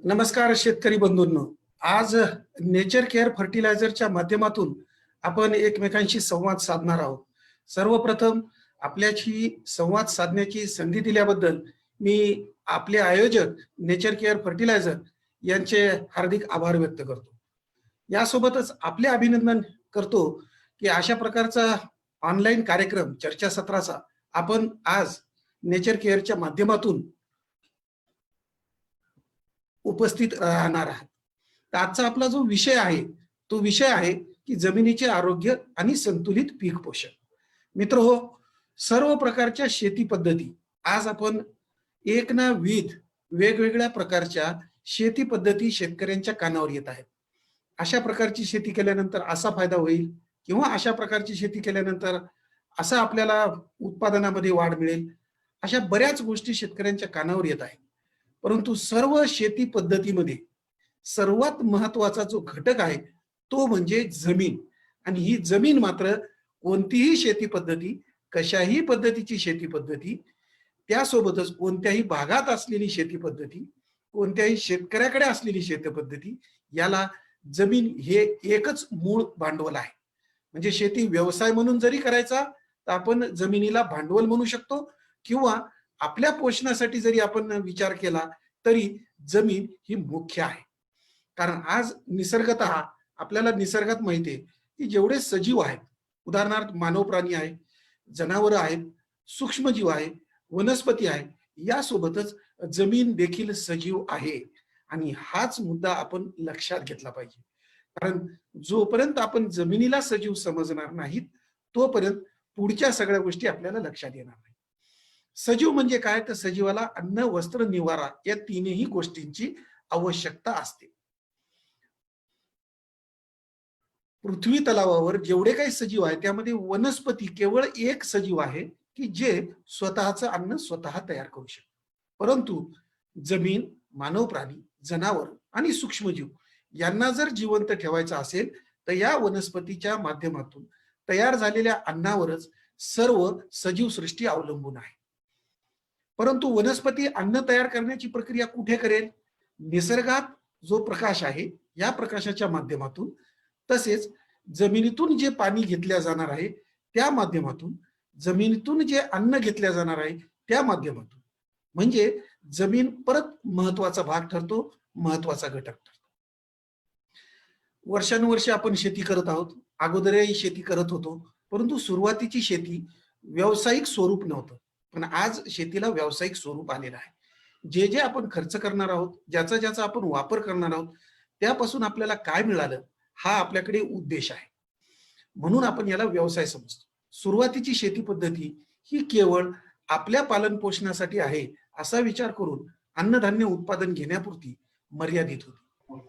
नमस्कार शेतकरी बंधूंनो. आज नेचर केअर फर्टिलायझरच्या माध्यमातून आपण एकमेकांशी संवाद साधणार आहोत. सर्वप्रथम आपल्याशी संवाद साधण्याची संधी दिल्याबद्दल मी आपले आयोजक नेचर केअर फर्टिलायझर यांचे हार्दिक आभार व्यक्त करतो. यासोबतच आपले अभिनंदन करतो की अशा प्रकारचा ऑनलाईन कार्यक्रम चर्चासत्राचा आपण आज नेचर केअरच्या माध्यमातून उपस्थित राहणार आहात. तर आजचा आपला जो विषय आहे तो विषय आहे की जमिनीचे आरोग्य आणि संतुलित पीक पोषण. मित्रहो, सर्व प्रकारच्या शेती पद्धती आज आपण एक ना विविध वेगवेगळ्या प्रकारच्या शेती पद्धती शेतकऱ्यांच्या कानावर येत आहेत. अशा प्रकारची शेती केल्यानंतर असा फायदा होईल किंवा अशा प्रकारची शेती केल्यानंतर असा आपल्याला उत्पादनामध्ये वाढ मिळेल, अशा बऱ्याच गोष्टी शेतकऱ्यांच्या कानावर येत आहेत. परंतु सर्व शेती पद्धतीमध्ये सर्वात महत्वाचा जो घटक आहे तो म्हणजे जमीन. आणि ही जमीन मात्र कोणतीही शेती पद्धती, कशाही पद्धतीची शेती पद्धती, त्यासोबतच कोणत्याही भागात असलेली शेती पद्धती, कोणत्याही शेतकऱ्याकडे असलेली शेती पद्धती, याला जमीन हे एकच मूळ भांडवल आहे. म्हणजे शेती व्यवसाय म्हणून जरी करायचा तर आपण जमिनीला भांडवल म्हणू शकतो, किंवा आपल्या पोषणासाठी जरी आपण विचार केला तरी जमीन ही मुख्य आहे. कारण आज निसर्गतः आपल्याला निसर्गात माहिती आहे की जेवढे सजीव आहेत, उदाहरणार्थ मानव प्राणी आहे, जनावर आहेत, सूक्ष्मजीव आहे, वनस्पती आहे, यासोबतच जमीन देखील सजीव आहे. आणि हाच मुद्दा आपण लक्षात घेतला पाहिजे. कारण जोपर्यंत आपण जमिनीला सजीव समजणार नाहीत तोपर्यंत पुढच्या सगळ्या गोष्टी आपल्याला लक्षात येणार नाही. सजीव म्हणजे काय? तर सजीवाला अन्न, वस्त्र, निवारा या तीनही गोष्टींची आवश्यकता असते. पृथ्वी तलावावर जेवढे काही सजीव आहेत त्यामध्ये वनस्पती केवळ एक सजीव आहे की जे स्वतःचं अन्न स्वतः तयार करू शकते. परंतु जमीन, मानव प्राणी, जनावर आणि सूक्ष्मजीव यांना जर जिवंत ठेवायचं असेल तर या वनस्पतीच्या माध्यमातून तयार झालेल्या अन्नावरच सर्व सजीव सृष्टी अवलंबून आहे. परंतु वनस्पती अन्न तयार करण्याची प्रक्रिया कुठे करेल? निसर्गात जो प्रकाश आहे या प्रकाशाच्या माध्यमातून, तसेच जमिनीतून जे पाणी घेतल्या जाणार आहे त्या माध्यमातून, जमिनीतून जे अन्न घेतल्या जाणार आहे त्या माध्यमातून. म्हणजे जमीन परत महत्वाचा भाग ठरतो, महत्वाचा घटक ठरतो. वर्षानुवर्षे आपण शेती करत आहोत, अगोदरही शेती करत होतो, परंतु सुरुवातीची शेती व्यावसायिक स्वरूप नव्हतं. पण आज शेतीला व्यावसायिक स्वरूप आलेलं आहे. जे जे आपण खर्च करणार आहोत, ज्याचा ज्याचा आपण वापर करणार आहोत, त्यापासून आपल्याला काय मिळालं हा आपल्याकडे उद्देश आहे. म्हणून आपण याला व्यवसाय समजतो. सुरुवातीची शेती पद्धती ही केवळ आपल्या पालन पोषणासाठी आहे असा विचार करून अन्नधान्य उत्पादन घेण्यापुरती मर्यादित होती.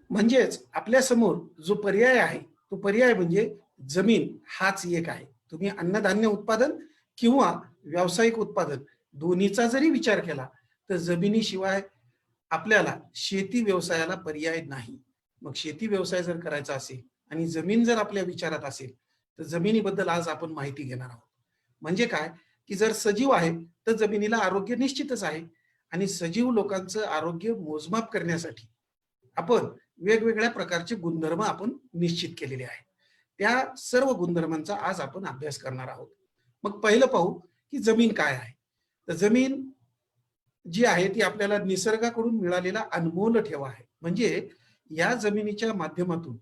म्हणजेच आपल्या समोर जो पर्याय आहे तो पर्याय म्हणजे जमीन हाच एक आहे. तुम्ही अन्नधान्य उत्पादन किंवा व्यावसायिक उत्पादन दोन्हीचा जरी विचार केला तर जमिनीशिवाय आपल्याला शेती व्यवसायाला पर्याय नाही. मग शेती व्यवसाय जर करायचा असेल आणि जमीन जर आपल्या विचारात असेल तर जमिनीबद्दल आज आपण माहिती घेणार आहोत. म्हणजे काय की जर सजीव आहे तर जमिनीला आरोग्य निश्चितच आहे. आणि सजीव लोकांचं आरोग्य मोजमाप करण्यासाठी आपण वेगवेगळ्या प्रकारचे गुणधर्म आपण निश्चित केलेले आहेत. त्या सर्व गुणधर्मांचा आज आपण अभ्यास करणार आहोत. मग पहिलं पाहू की जमीन काय आहे. तर जमीन जी आहे ती आपल्याला निसर्गाकडून मिळालेला अनमोल ठेवा आहे. म्हणजे या जमिनीच्या माध्यमातून,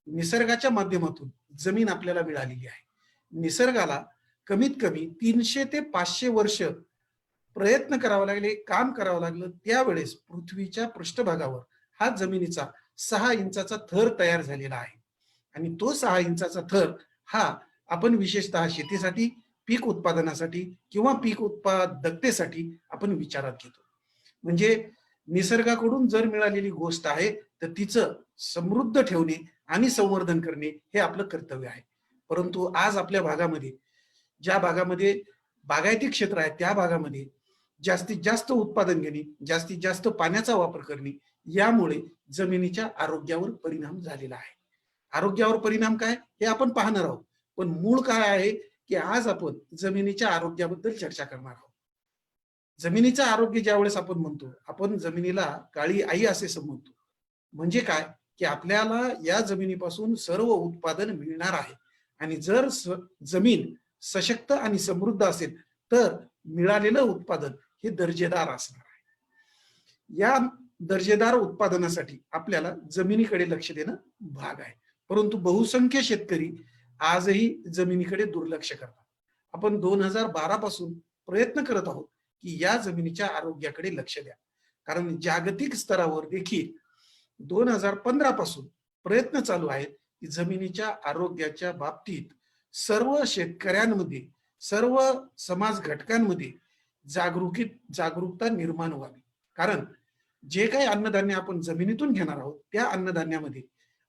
निसर्गाच्या माध्यमातून जमीन आपल्याला मिळालेली आहे. निसर्गाला कमीत कमी 300 ते 500 वर्ष प्रयत्न करावा लागले, काम करावं लागलं, त्यावेळेस पृथ्वीच्या पृष्ठभागावर हा जमिनीचा 6 इंचाचा थर तयार झालेला आहे. आणि तो 6 इंचाचा थर हा आपण विशेषतः शेतीसाठी, पीक उत्पादनासाठी किंवा पीक उत्पादकतेसाठी आपण विचारात घेतो. म्हणजे निसर्गाकडून जर मिळालेली गोष्ट आहे तर तिचं समृद्ध ठेवणे आणि संवर्धन करणे हे आपलं कर्तव्य आहे. परंतु आज आपल्या भागामध्ये, ज्या भागामध्ये बागायती क्षेत्र आहे त्या भागामध्ये जास्तीत जास्त उत्पादन घेणे, जास्तीत जास्त पाण्याचा वापर करणे, यामुळे जमिनीच्या आरोग्यावर परिणाम झालेला आहे. आरोग्यावर परिणाम काय हे आपण पाहणार आहोत. पण मूळ काय आहे की आज आपण जमिनीच्या आरोग्याबद्दल चर्चा करणार आहोत. जमिनीचं आरोग्य ज्यावेळेस आपण म्हणतो, आपण जमिनीला काळी आई असे समजतो. म्हणजे काय, की आपल्याला या जमिनीपासून सर्व उत्पादन मिळणार आहे आणि जर जमीन सशक्त आणि समृद्ध असेल, तर मिळालेलं उत्पादन हे दर्जेदार असणार आहे. या दर्जेदार उत्पादनासाठी आपल्याला जमिनीकडे लक्ष देणं भाग आहे. परंतु बहुसंख्य शेतकरी आजही जमिनीकडे दुर्लक्ष करतात. आपण 2012 पासून प्रयत्न करत आहोत, की या जमिनीच्या आरोग्याकडे लक्ष द्या. कारण जागतिक स्तरावर देखील 2015 पासून प्रयत्न चालू आहेत, की जमिनीच्या आरोग्याच्या बाबतीत सर्व शेतकऱ्यांमध्ये, सर्व समाज घटकांमध्ये जागरूकता निर्माण व्हावी. कारण जे काही अन्नधान्य आपण जमिनीतून घेणार आहोत, त्या अन्नधान्यामध्ये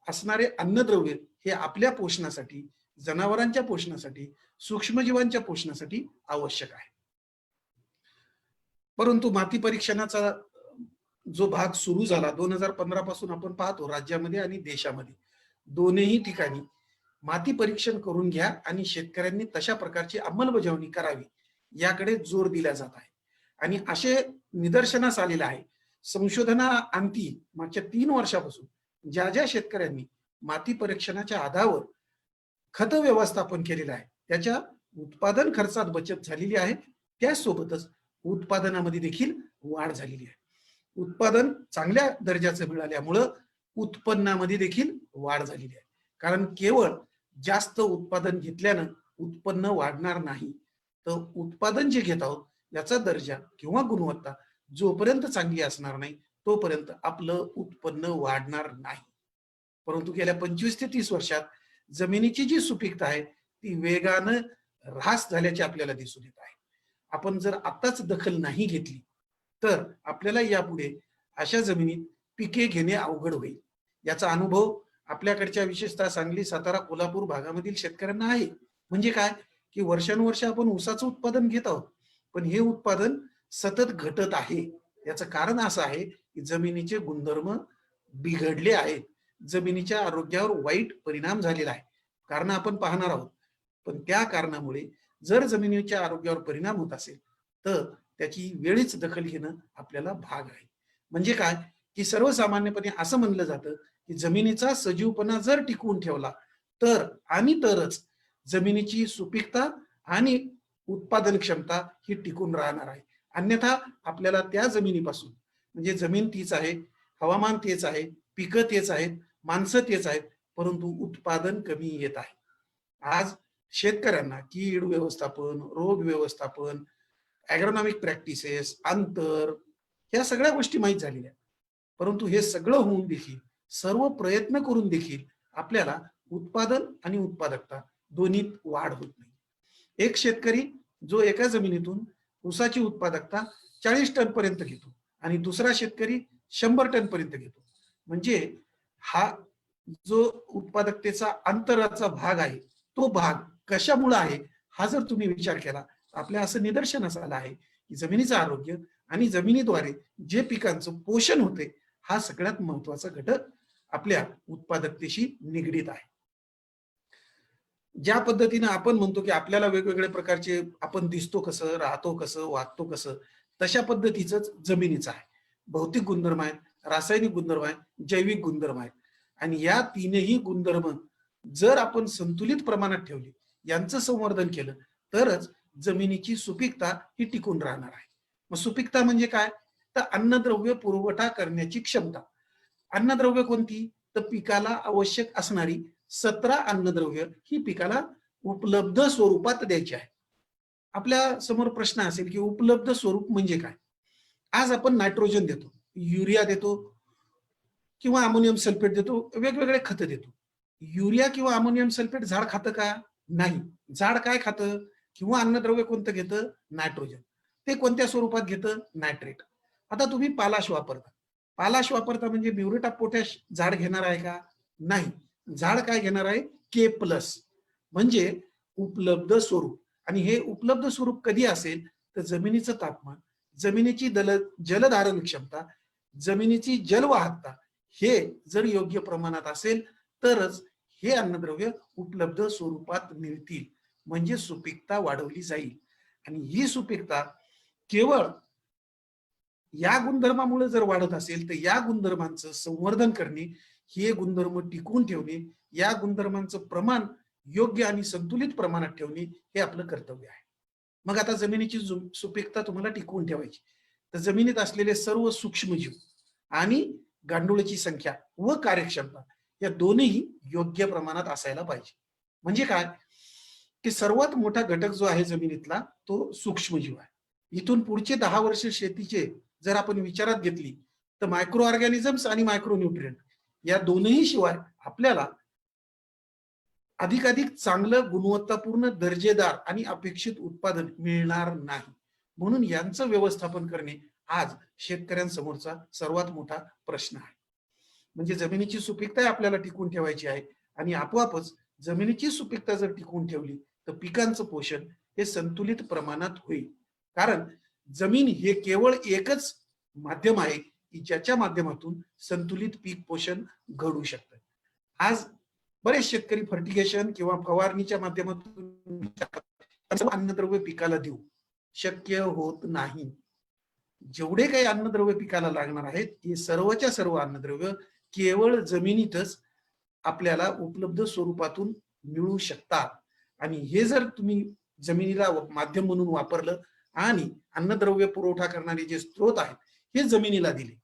असणारे अन्नद्रव्य हे आपल्या पोषणासाठी, जनावरांच्या पोषणासाठी, सूक्ष्मजीवांच्या पोषणासाठी आवश्यक आहे. परंतु माती परीक्षणाचा जो भाग सुरू झाला 2015 पासून आपण पाहतो राज्यामध्ये आणि देशामध्ये दोन्ही ठिकाणी माती परीक्षण करून घ्या आणि शेतकऱ्यांनी तशा प्रकारची अंमलबजावणी करावी याकडे जोर दिला जात आहे. आणि असे निदर्शनास आलेलं आहे, संशोधनाअंती मागच्या 3 वर्षापासून ज्या ज्या शेतकऱ्यांनी माती परीक्षणाच्या आधारावर खत व्यवस्थापन केलेलं आहे, त्याच्या उत्पादन खर्चात बचत झालेली आहे, त्यासोबतच उत्पादनामध्ये देखील वाढ झालेली आहे. उत्पादन चांगल्या दर्जाचं मिळाल्यामुळं उत्पन्नामध्ये देखील वाढ झालेली आहे. कारण केवळ जास्त उत्पादन घेतल्यानं उत्पन्न वाढणार नाही, तर उत्पादन जे घेत आहोत याचा दर्जा किंवा गुणवत्ता जोपर्यंत चांगली असणार नाही तोपर्यंत आपलं उत्पन्न वाढणार नाही. परंतु गेल्या 25 ते 30 वर्षात जमिनीची जी सुपीकता आहे ती वेगानं ऱ्हास झाल्याचे आपल्याला दिसून येत आहे. आपण जर आताच दखल नाही घेतली तर आपल्याला यापुढे अशा जमिनीत पिके घेणे अवघड होईल. याचा अनुभव आपल्याकडच्या विशेषतः सांगली, सातारा, कोल्हापूर भागामधील शेतकऱ्यांना आहे. म्हणजे काय, की वर्षानुवर्ष आपण ऊसाचं उत्पादन घेत आहोत, पण हे उत्पादन सतत घटत आहे. याचं कारण असं आहे की जमिनीचे गुणधर्म बिघडले आहेत, जमिनीच्या आरोग्यावर वाईट परिणाम झालेला आहे. कारण आपण पाहणार आहोत. पण त्या कारणामुळे जर जमिनीच्या आरोग्यावर परिणाम होत असेल तर त्याची वेळीच दखल घेणं आपल्याला भाग आहे. म्हणजे काय, की सर्वसामान्यपणे असं म्हणलं जातं की जमिनीचा सजीवपणा जर टिकवून ठेवला तर आणि तरच जमिनीची सुपीकता आणि उत्पादन क्षमता ही टिकून राहणार आहे. अन्यथा आपल्याला त्या जमिनीपासून, म्हणजे जमीन तीच आहे, हवामान तेच आहे, पिकं तेच आहेत, माणसं तेच आहेत, परंतु उत्पादन कमी येत आहे. आज शेतकऱ्यांना कीड व्यवस्थापन, रोग व्यवस्थापन, ॲग्रोनॉमिक प्रॅक्टिसेस, अंतर, ह्या सगळ्या गोष्टी माहीत झालेल्या. परंतु हे सगळं होऊन देखील, सर्व प्रयत्न करून देखील आपल्याला उत्पादन आणि उत्पादकता दोन्हीत वाढ होत नाही. एक शेतकरी जो एका जमिनीतून ऊसाची उत्पादकता 40 टन पर्यंत घेतो आणि दुसरा शेतकरी 100 टन पर्यंत घेतो. म्हणजे हा जो उत्पादकतेचा अंतराचा भाग आहे, तो भाग कशामुळे आहे हा जर तुम्ही विचार केला, आपल्या असं निदर्शनास आलं आहे की जमिनीचं आरोग्य आणि जमिनीद्वारे जे पिकांचं पोषण होते हा सगळ्यात महत्वाचा घटक आपल्या उत्पादकतेशी निगडीत आहे. ज्या पद्धतीने आपण म्हणतो की आपल्याला वेगवेगळे प्रकारचे आपण दिसतो कसं, राहतो कसं, वागतो कसं, तशा पद्धतीचंच जमिनीचं आहे. भौतिक गुणधर्म आहेत, रासायनिक गुणधर्म आहेत, जैविक गुणधर्म आहेत. आणि या तीनही गुणधर्म जर आपण संतुलित प्रमाणात ठेवले, यांचं संवर्धन केलं तरच जमिनीची सुपीकता ही टिकून राहणार आहे. मग सुपीकता म्हणजे काय, तर अन्नद्रव्य पुरवठा करण्याची क्षमता. अन्नद्रव्य कोणती, तर पिकाला आवश्यक असणारी 17 अन्नद्रव्य ही पिकाला उपलब्ध स्वरूपात द्यायची आहे. आपल्या समोर प्रश्न असेल की उपलब्ध स्वरूप म्हणजे काय. आज आपण नायट्रोजन देतो, युरिया देतो किंवा अमोनियम सल्फेट देतो, वेगवेगळे खतं देतो. युरिया किंवा अमोनियम सल्फेट झाड खातं का, नाही. झाड काय खातं किंवा अन्नद्रव्य कोणतं घेतं, नायट्रोजन. ते कोणत्या स्वरूपात घेतं, नायट्रेट. आता तुम्ही पालाश वापरता, पालाश वापरता म्हणजे म्युरेट ऑफ पोटॅश झाड घेणार आहे का, नाही. झाड काय घेणार आहे, के प्लस, म्हणजे उपलब्ध स्वरूप. आणि हे उपलब्ध स्वरूप कधी असेल तर जमिनीचं तापमान, जमिनीची जलधारण क्षमता, जमिनीची जलवाहकता हे जर योग्य प्रमाणात असेल तरच हे अन्नद्रव्य उपलब्ध स्वरूपात मिळतील, म्हणजे सुपीकता वाढवली जाईल. आणि ही सुपीकता केवळ या गुणधर्मामुळे जर वाढत असेल तर या गुणधर्मांचं संवर्धन करणे, हे गुणधर्म टिकवून ठेवणे, या गुणधर्मांचं प्रमाण योग्य आणि संतुलित प्रमाणात ठेवणे हे आपलं कर्तव्य आहे. मग आता जमिनीची सुपीकता तुम्हाला टिकवून ठेवायची, तर जमिनीत असलेले सर्व सूक्ष्मजीव आणि गांडुळाची संख्या व कार्यक्षमता या दोन्ही योग्य प्रमाणात असायला पाहिजे. म्हणजे काय, की सर्वात मोठा घटक जो आहे जमिनीतला तो सूक्ष्मजीव आहे. इथून पुढचे 10 वर्ष शेतीचे जर आपण विचारात घेतली तर मायक्रो ऑर्गॅनिझम्स आणि मायक्रो न्यूट्रिएंट या दोनही शिवाय आपल्याला अधिकाधिक चांगलं गुणवत्तापूर्ण दर्जेदार आणि अपेक्षित उत्पादन मिळणार नाही. म्हणून यांचं व्यवस्थापन करणे आज शेतकऱ्यांसमोरचा सर्वात मोठा प्रश्न आहे. म्हणजे जमिनीची सुपीकता आपल्याला टिकून ठेवायची आहे आणि आपोआपच जमिनीची सुपीकता जर टिकून ठेवली तर पिकांचं पोषण हे संतुलित प्रमाणात होईल. कारण जमीन हे केवळ एकच माध्यम आहे की ज्याच्या माध्यमातून संतुलित पीक पोषण घडू शकतं. आज बरेच शेतकरी फर्टिगेशन किंवा फवारणीच्या माध्यमातून अन्नद्रव्य पिकाला देऊ शक्य होत नाही. जेवढे काही अन्नद्रव्य पिकाला लागणार आहेत हे सर्वच्या सर्व अन्नद्रव्य केवळ जमिनीतच आपल्याला उपलब्ध स्वरूपातून मिळू शकतात. आणि हे जर तुम्ही जमिनीला माध्यम म्हणून वापरलं आणि अन्नद्रव्य पुरवठा करणारे जे स्रोत आहेत हे जमिनीला दिले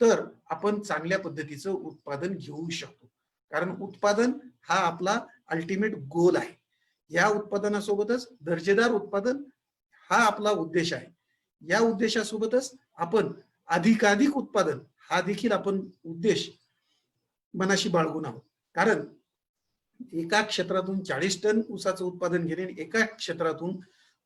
तर आपण चांगल्या पद्धतीचं उत्पादन घेऊ शकतो. कारण उत्पादन हा आपला अल्टिमेट गोल आहे. या उत्पादनासोबतच दर्जेदार उत्पादन हा आपला उद्देश आहे. या उद्देशासोबतच आपण अधिकाधिक उत्पादन हा देखील आपण उद्देश मनाशी बाळगून आहोत. कारण एका क्षेत्रातून 40 टन ऊसाचं उत्पादन घेणे, एका क्षेत्रातून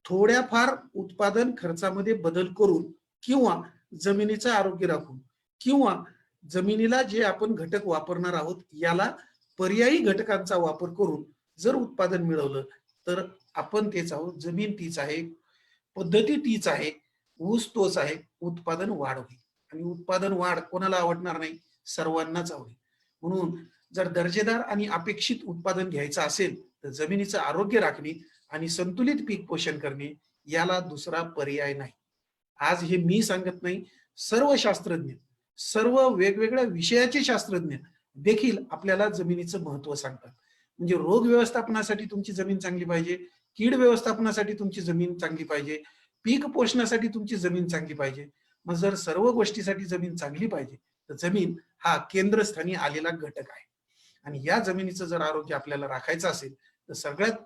थोड्याफार उत्पादन खर्चामध्ये बदल करून किंवा जमिनीचं आरोग्य राखून किंवा जमिनीला जे आपण घटक वापरणार आहोत याला पर्यायी घटकांचा वापर करून जर उत्पादन मिळवलं तर आपण तेच आहोत. जमीन तीच आहे, पद्धती तीच आहे, ऊस तोच आहे, उत्पादन वाढ होईल. आणि उत्पादन वाढ कोणाला आवडणार नाही, सर्वांनाच आवडेल. म्हणून जर दर्जेदार आणि अपेक्षित उत्पादन घ्यायचं असेल तर जमिनीचं आरोग्य राखणे आणि संतुलित पीक पोषण करणे याला दुसरा पर्याय नाही. आज हे मी सांगत नाही, सर्व शास्त्रज्ञ, सर्व वेगवेगळ्या विषयाचे शास्त्रज्ञ देखील आपल्याला जमिनीचं महत्व सांगतात. म्हणजे रोग व्यवस्थापनासाठी तुमची जमीन चांगली पाहिजे, कीड व्यवस्थापनासाठी तुमची जमीन चांगली पाहिजे, पीक पोषणासाठी तुमची जमीन चांगली पाहिजे. मग जर सर्व गोष्टीसाठी जमीन चांगली पाहिजे तर जमीन हा केंद्रस्थानी आलेला घटक आहे. आणि या जमिनीचं जर आरोग्य आपल्याला राखायचं असेल तर सगळ्यात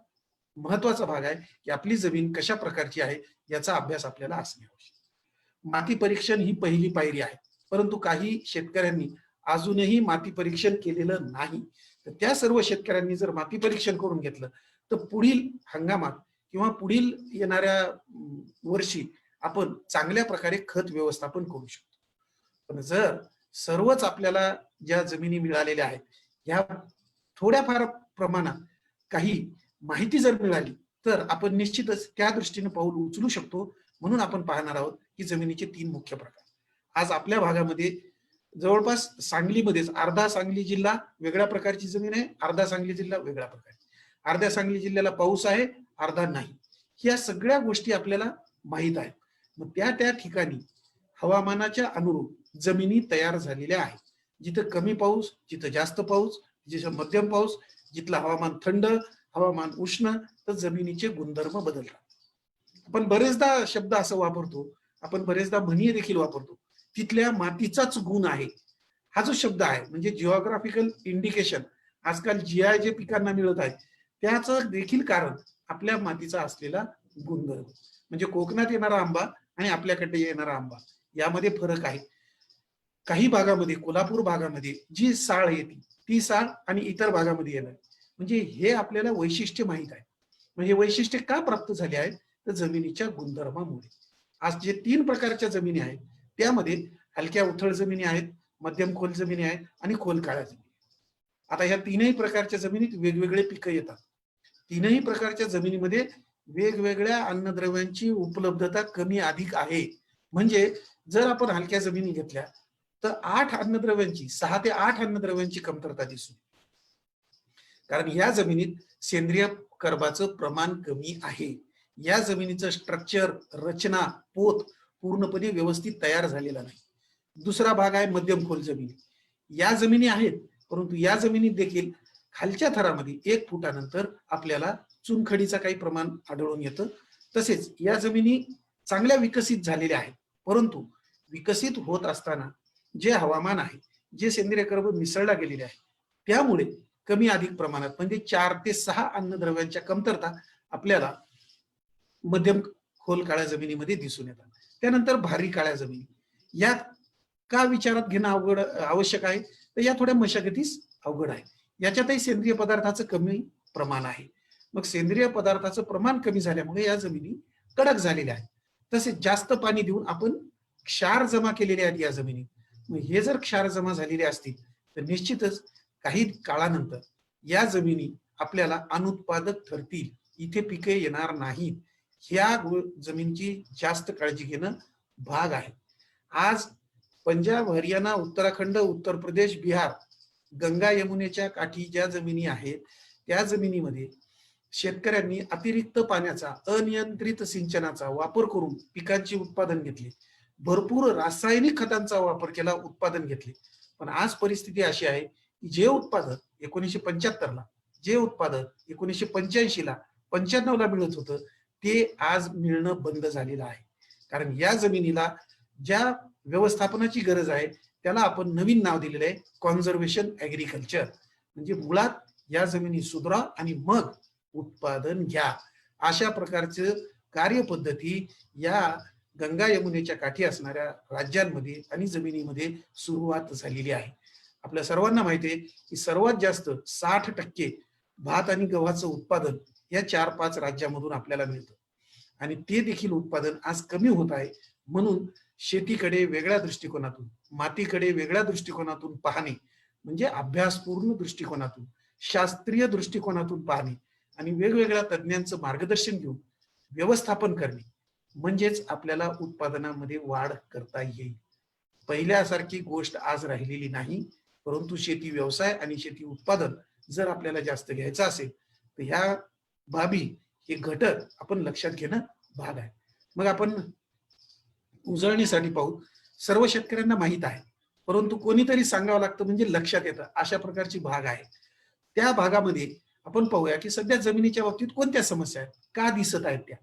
महत्वाचा भाग आहे की आपली जमीन कशा प्रकारची आहे याचा अभ्यास आपल्याला असणे आवश्यक. माती परीक्षण ही पहिली पायरी आहे, परंतु काही शेतकऱ्यांनी अजूनही माती परीक्षण केलेलं नाही. तर त्या सर्व शेतकऱ्यांनी जर माती परीक्षण करून घेतलं तर पुढील हंगामात किंवा पुढील येणाऱ्या वर्षी आपण चांगल्या प्रकारे खत व्यवस्थापन करू शकतो. पण जर सर्वच आपल्याला ज्या जमिनी मिळालेल्या आहेत ह्या थोड्याफार प्रमाणात काही माहिती जर मिळाली तर आपण निश्चितच त्या दृष्टीने पाऊल उचलू शकतो. म्हणून आपण पाहणार आहोत की जमिनीचे 3 मुख्य प्रकार. आज आपल्या भागामध्ये जवळपास सांगलीमध्येच अर्धा सांगली जिल्हा वेगळ्या प्रकारची जमीन आहे, अर्धा सांगली जिल्हा वेगळ्या प्रकारची. अर्ध्या सांगली जिल्ह्याला पाऊस आहे, अर्धा नाही. ह्या सगळ्या गोष्टी आपल्याला माहीत आहेत. मग त्या त्या ठिकाणी हवामानाच्या अनुरूप जमिनी तयार झालेल्या आहेत. जिथं कमी पाऊस, जिथं जास्त पाऊस, जिथं मध्यम पाऊस, जिथलं हवामान थंड, हवामान उष्ण, तर जमिनीचे गुणधर्म बदलतात. आपण बरेचदा शब्द असं वापरतो, आपण बरेचदा म्हणी देखील वापरतो, तिथल्या मातीचाच गुण आहे. हा जो शब्द आहे म्हणजे जिओग्राफिकल इंडिकेशन आजकाल जीआय जे पिकांना मिळत आहे त्याचं देखील कारण आपल्या मातीचा असलेला गुणधर्म. म्हणजे कोकणात येणारा आंबा आणि आपल्याकडे येणारा आंबा यामध्ये फरक आहे. काही भागामध्ये, कोल्हापूर भागामध्ये जी साळ येते ती साळ आणि इतर भागामध्ये येणार, म्हणजे हे आपल्याला वैशिष्ट्य माहित आहे. म्हणजे वैशिष्ट्य का प्राप्त झाले आहेत तर जमिनीच्या गुणधर्मामुळे. आज जे 3 प्रकारच्या जमिनी आहेत त्यामध्ये हलक्या उथळ जमिनी आहेत, मध्यम खोल जमिनी आहेत आणि खोल काळ्या जमिनी. आता ह्या 3ही प्रकारच्या जमिनीत वेगवेगळे पिकं येतात. 3ही प्रकारच्या जमिनीमध्ये वेगवेगळ्या अन्नद्रव्यांची उपलब्धता कमी अधिक आहे. म्हणजे जर आपण हलक्या जमिनी घेतल्या तर 8 अन्नद्रव्यांची 6 ते 8 अन्नद्रव्यांची कमतरता दिसू. कारण या जमिनीत सेंद्रिय कर्बाचं प्रमाण कमी आहे. या जमिनीचं स्ट्रक्चर, रचना, पोत पूर्णपणे व्यवस्थित तयार झालेला नाही. दुसरा भाग आहे मध्यम खोल जमिनी. या जमिनी आहेत, परंतु या जमिनीत देखील खालच्या थरामध्ये 1 फुटानंतर आपल्याला चुनखडीचं काही प्रमाण आढळून येतं. तसेच या जमिनी चांगल्या विकसित झालेल्या आहेत, परंतु विकसित होत असताना जे हवामान आहे, जे सेंद्रिय कर्ब मिसळला गेलेले आहे, त्यामुळे कमी अधिक प्रमाणात म्हणजे 4 ते 6 अन्नद्रव्यांच्या कमतरता आपल्याला मध्यम खोल काळ्या जमिनीमध्ये दिसून येतात. त्यानंतर भारी काळ्या जमिनी, या का विचारात घेणं आवश्यक आहे, तर या थोड्या मशागतीस अवघड आहे. याच्यातही सेंद्रिय पदार्थाचं कमी प्रमाण आहे. मग सेंद्रिय पदार्थाचं प्रमाण कमी झाल्यामुळे या जमिनी कडक झालेल्या आहेत. तसेच जास्त पाणी देऊन आपण क्षार जमा केलेले आहेत या जमिनीत. मग हे जर क्षार जमा झालेले असतील तर निश्चितच काही काळानंतर या जमिनी आपल्याला अनुत्पादक ठरतील, इथे पिके येणार नाहीत. ह्या जमिनीची जास्त काळजी घेणं भाग आहे. आज पंजाब, हरियाणा, उत्तराखंड, उत्तर प्रदेश, बिहार, गंगा यमुनेच्या काठी ज्या जमिनी आहेत, त्या जमिनीमध्ये शेतकऱ्यांनी अतिरिक्त पाण्याचा, अनियंत्रित सिंचनाचा वापर करून पिकांचे उत्पादन घेतले. भरपूर रासायनिक खतांचा वापर केला, उत्पादन घेतले. पण आज परिस्थिती अशी आहे की जे उत्पादन 1975 ला, जे उत्पादन 1985 ला, 95 ला मिळत होतं, ते आज मिळणं बंद झालेलं आहे. कारण या जमिनीला ज्या व्यवस्थापनाची गरज आहे त्याला आपण नवीन नाव दिलेलं आहे कॉन्झर्वेशन ऍग्रिकल्चर. म्हणजे मुळात या जमिनी सुधारा आणि मग उत्पादन घ्या, अशा प्रकारचं कार्यपद्धती या गंगा यमुनेच्या काठी असणाऱ्या राज्यांमध्ये आणि जमिनीमध्ये सुरुवात झालेली आहे. आपल्या सर्वांना माहिती आहे की सर्वात जास्त 60% भात आणि गव्हाचं उत्पादन या 4-5 राज्यामधून आपल्याला मिळतं आणि ते देखील उत्पादन आज कमी होत आहे. म्हणून शेतीकडे वेगळ्या दृष्टिकोनातून, मातीकडे वेगळ्या दृष्टिकोनातून पाहणे, म्हणजे अभ्यासपूर्ण दृष्टिकोनातून, शास्त्रीय दृष्टिकोनातून पाहणे आणि वेगवेगळ्या तज्ञांचं मार्गदर्शन घेऊन व्यवस्थापन करणे, म्हणजेच आपल्याला उत्पादनामध्ये वाढ करता येईल. पहिल्यासारखी गोष्ट आज राहिलेली नाही, परंतु शेती व्यवसाय आणि शेती उत्पादन जर आपल्याला जास्त घ्यायचं असेल तर ह्या बाबी, हे घटक आपण लक्षात घेणं भाग आहे. मग आपण उजळणीसाठी पाहू. सर्व शेतकऱ्यांना माहित आहे, परंतु कोणीतरी सांगावं लागतं म्हणजे लक्षात येतं, अशा प्रकारची भाग आहे. त्या भागामध्ये आपण पाहूया की सध्या जमिनीच्या बाबतीत कोणत्या समस्या आहेत, का दिसत आहेत, त्या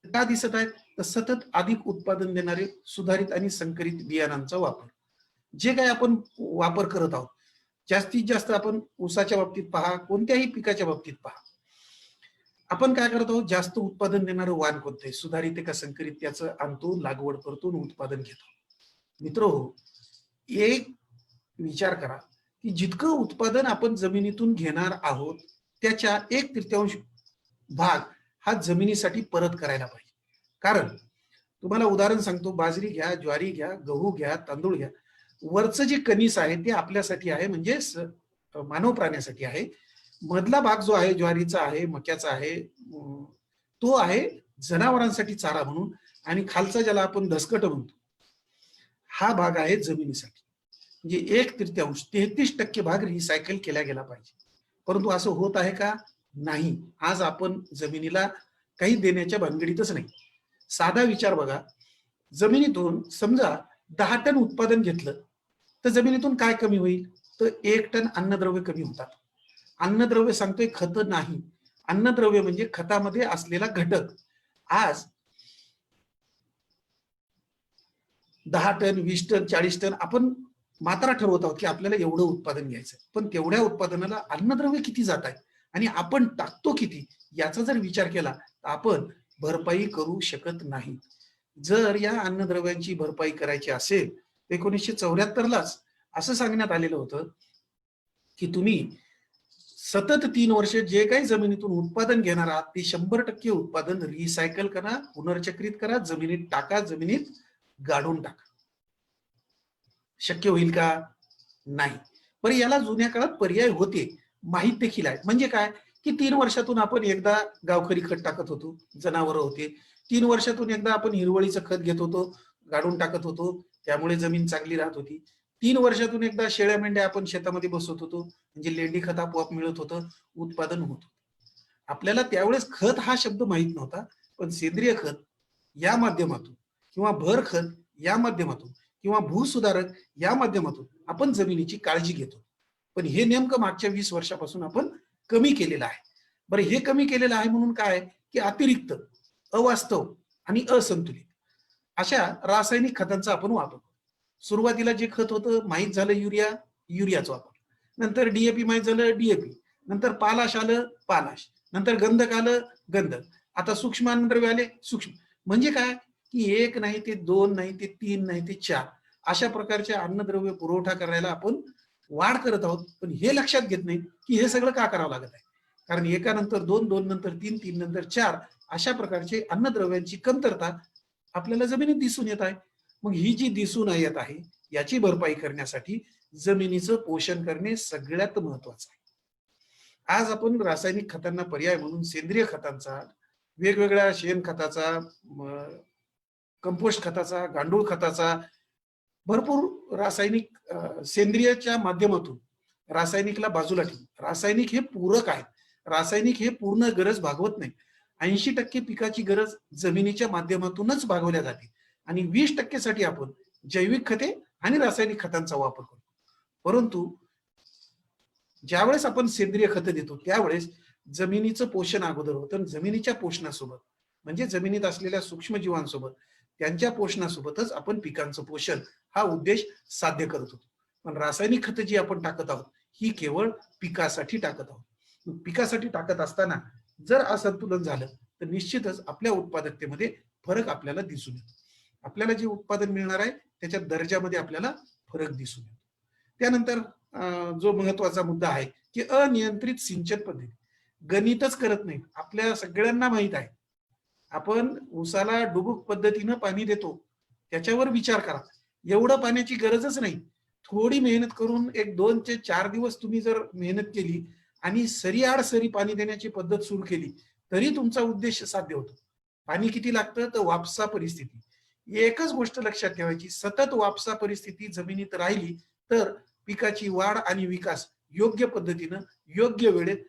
का दिसत आहेत. तर सतत अधिक उत्पादन देणारे सुधारित आणि संकरित बियाणांचा वापर, जे काही आपण वापर करत आहोत, जास्तीत जास्त आपण ऊसाच्या बाबतीत पहा, कोणत्याही पिकाच्या बाबतीत पहा, आपण काय करत आहोत, जास्त उत्पादन देणारं वाण कोणतं आहे, सुधारित का संकरित, त्याचं आणतो, लागवड करतो, उत्पादन घेतो. मित्रहो, एक विचार करा की जितकं उत्पादन आपण जमिनीतून घेणार आहोत त्याच्या 1/3 भाग हा जमिनीसाठी परत करायला पाहिजे. कारण तुम्हाला उदाहरण सांगतो, बाजरी घ्या, ज्वारी घ्या, गहू घ्या, तांदूळ घ्या, वरचं जे कणीस आहे ते आपल्यासाठी आहे, म्हणजे मानव प्राण्यासाठी आहे. मधला भाग जो आहे ज्वारीचा आहे, मक्याचा आहे, तो आहे जनावरांसाठी चारा म्हणून, आणि खालचा ज्याला आपण धसकट म्हणतो, हा भाग आहे जमिनीसाठी. म्हणजे 1/3 33% भाग रिसायकल केला गेला पाहिजे. परंतु असं होत आहे का? नाही. आज आपण जमिनीला काही देण्याच्या भानगडीतच नाही. साधा विचार बघा, जमिनीतून समजा 10 टन उत्पादन घेतलं तर जमिनीतून काय कमी होईल, तर 1 टन अन्नद्रव्य कमी होतात. अन्नद्रव्य सांगतोय, खत नाही. अन्नद्रव्य म्हणजे खतामध्ये असलेला घटक. आज 10 टन, 20 टन, 40 टन आपण मात्रा ठरवत आहोत की आपल्याला एवढं उत्पादन घ्यायचं, पण तेवढ्या उत्पादनाला अन्नद्रव्य किती जात आहे आणि आपण टाकतो किती, याचा जर विचार केला तर आपण भरपाई करू शकत नाही. जर या अन्नद्रव्यांची भरपाई करायची असेल, 1974 लाच असं सांगण्यात आलेलं होतं की तुम्ही सतत 3 वर्ष जे काही जमिनीतून उत्पादन घेणार आहात ते 100% उत्पादन रिसायकल करा, पुनर्चक्रित करा, जमिनीत टाका, जमिनीत गाडून टाका. शक्य होईल का? नाही. पण याला जुन्या काळात पर्याय होते, माहित देखील आहे. म्हणजे काय की 3 वर्षातून आपण एकदा गावखरी खत टाकत होतो, जनावर होते. 3 वर्षातून एकदा आपण हिरवळीचं खत घेत होतो, गाडून टाकत होतो, त्यामुळे जमीन चांगली राहत होती. 3 वर्षातून एकदा शेळ्या मेंढ्या आपण शेतामध्ये बसवत होतो, म्हणजे लेंडी खत आपोआप मिळत होतं, उत्पादन होत होतं. आपल्याला त्यावेळेस खत हा शब्द माहित नव्हता, पण सेंद्रिय खत या माध्यमातून किंवा भर खत या माध्यमातून किंवा भूसुधारक या माध्यमातून आपण जमिनीची काळजी घेतो. पण हे नेमकं मागच्या 20 वर्षापासून आपण कमी केलेलं आहे. बरं, हे कमी केलेलं आहे म्हणून काय, की अतिरिक्त, अवास्तव आणि असंतुलित अशा रासायनिक खतांचा आपण वापर करतो. सुरुवातीला जे खत होतं माहीत झालं युरिया, युरियाचा वापर. नंतर डीएपी माहीत झालं, डीएपी. नंतर पालाश आलं, पालाश. नंतर गंधक आलं, गंधक. आता सूक्ष्म अन्नद्रव्य आले, सूक्ष्म. म्हणजे काय, की 1 नाही ते 2 नाही ते 3 नाही ते 4 अशा प्रकारचे अन्नद्रव्य पुरवठा करायला आपण वाढ करत आहोत. पण हे लक्षात घेत नाही की हे सगळं का करावं लागत आहे. कारण एकानंतर 2, 2 नंतर 3, 3 नंतर 4 अशा प्रकारचे अन्नद्रव्यांची कमतरता आपल्याला जमिनीत दिसून येत आहे. मग ही जी दिसून येत आहे याची भरपाई करण्यासाठी जमिनीचं पोषण करणे सगळ्यात महत्वाचं आहे. आज आपण रासायनिक खतांना पर्याय म्हणून सेंद्रिय खतांचा, वेगवेगळ्या शेणखताचा, कंपोस्ट खताचा, गांडूळ खताचा, भरपूर रासायनिक सेंद्रियच्या माध्यमातून रासायनिकला बाजूला ठेवून, रासायनिक हे पूरक आहेत. रासायनिक हे पूर्ण गरज भागवत नाही. 80% पिकाची गरज जमिनीच्या माध्यमातूनच भागवल्या जाते आणि 20% साठी आपण जैविक खते आणि रासायनिक खतांचा वापर करतो. परंतु ज्यावेळेस आपण सेंद्रिय खतं देतो त्यावेळेस जमिनीचं पोषण अगोदर होतं. जमिनीच्या पोषणासोबत म्हणजे जमिनीत असलेल्या सूक्ष्मजीवांसोबत त्यांच्या पोषणासोबतच आपण पिकांचं पोषण हा उद्देश साध्य करत होतो. पण रासायनिक खतं जी आपण टाकत आहोत ही केवळ पिकासाठी टाकत आहोत. पिकासाठी टाकत असताना जर असंतुलन झालं तर निश्चितच आपल्या उत्पादकतेमध्ये फरक आपल्याला दिसून येतो. आपल्याला जे उत्पादन मिळणार आहे त्याच्या दर्जामध्ये आपल्याला फरक दिसून येतो. त्यानंतर जो महत्वाचा मुद्दा आहे की अनियंत्रित सिंचन पद्धती. गणितच करत नाही. आपल्या सगळ्यांना माहित आहे. आपण ऊसाला डुबुक पद्धतीनं पाणी देतो. त्याच्यावर विचार करा. एवढं पाण्याची गरजच नाही. थोडी मेहनत करून एक 2 ते 4 दिवस तुम्ही जर मेहनत केली आणि सरीआड सरी पाणी देण्याची पद्धत सुरू केली तरी तुमचा उद्देश साध्य होतो. पाणी किती लागतं तर वापसा परिस्थिती. एकच गोष्ट लक्षात ठेवायची, सतत वापसा परिस्थिती जमिनीत राहिली तर पिकाची वाढ आणि विकास योग्य पद्धतीनं, योग्य वेळेत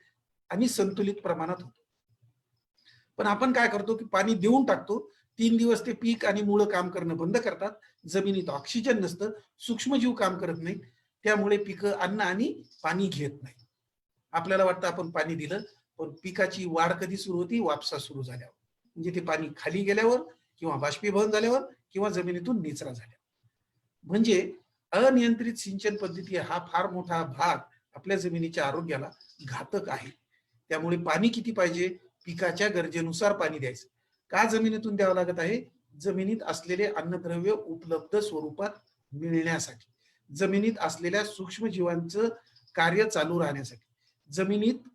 आणि संतुलित प्रमाणात होतो. पण आपण काय करतो की पाणी देऊन टाकतो. 3 दिवस ते पीक आणि मुळं काम करणं बंद करतात. जमिनीत ऑक्सिजन नसतं, सूक्ष्मजीव काम करत नाहीत. त्यामुळे पिकं अन्न आणि पाणी घेत नाही. आपल्याला वाटतं आपण पाणी दिलं, पण पिकाची वाढ कधी सुरू होती? वापसा सुरू झाल्यावर. म्हणजे ते पाणी खाली गेल्यावर किंवा बाष्पीभवन झाल्यावर किंवा जमिनीतून निचरा झाल्यावर. म्हणजे अनियंत्रित सिंचन पद्धती हा फार मोठा भाग आपल्या जमिनीच्या आरोग्याला घातक आहे. त्यामुळे पाणी किती पाहिजे? पिकाच्या गरजेनुसार पाणी द्यायचं. का जमिनीतून द्यावं लागत आहे? जमिनीत असलेले अन्नद्रव्य उपलब्ध स्वरूपात मिळण्यासाठी, जमिनीत असलेल्या सूक्ष्मजीवांचं कार्य चालू राहण्यासाठी, जमिनीत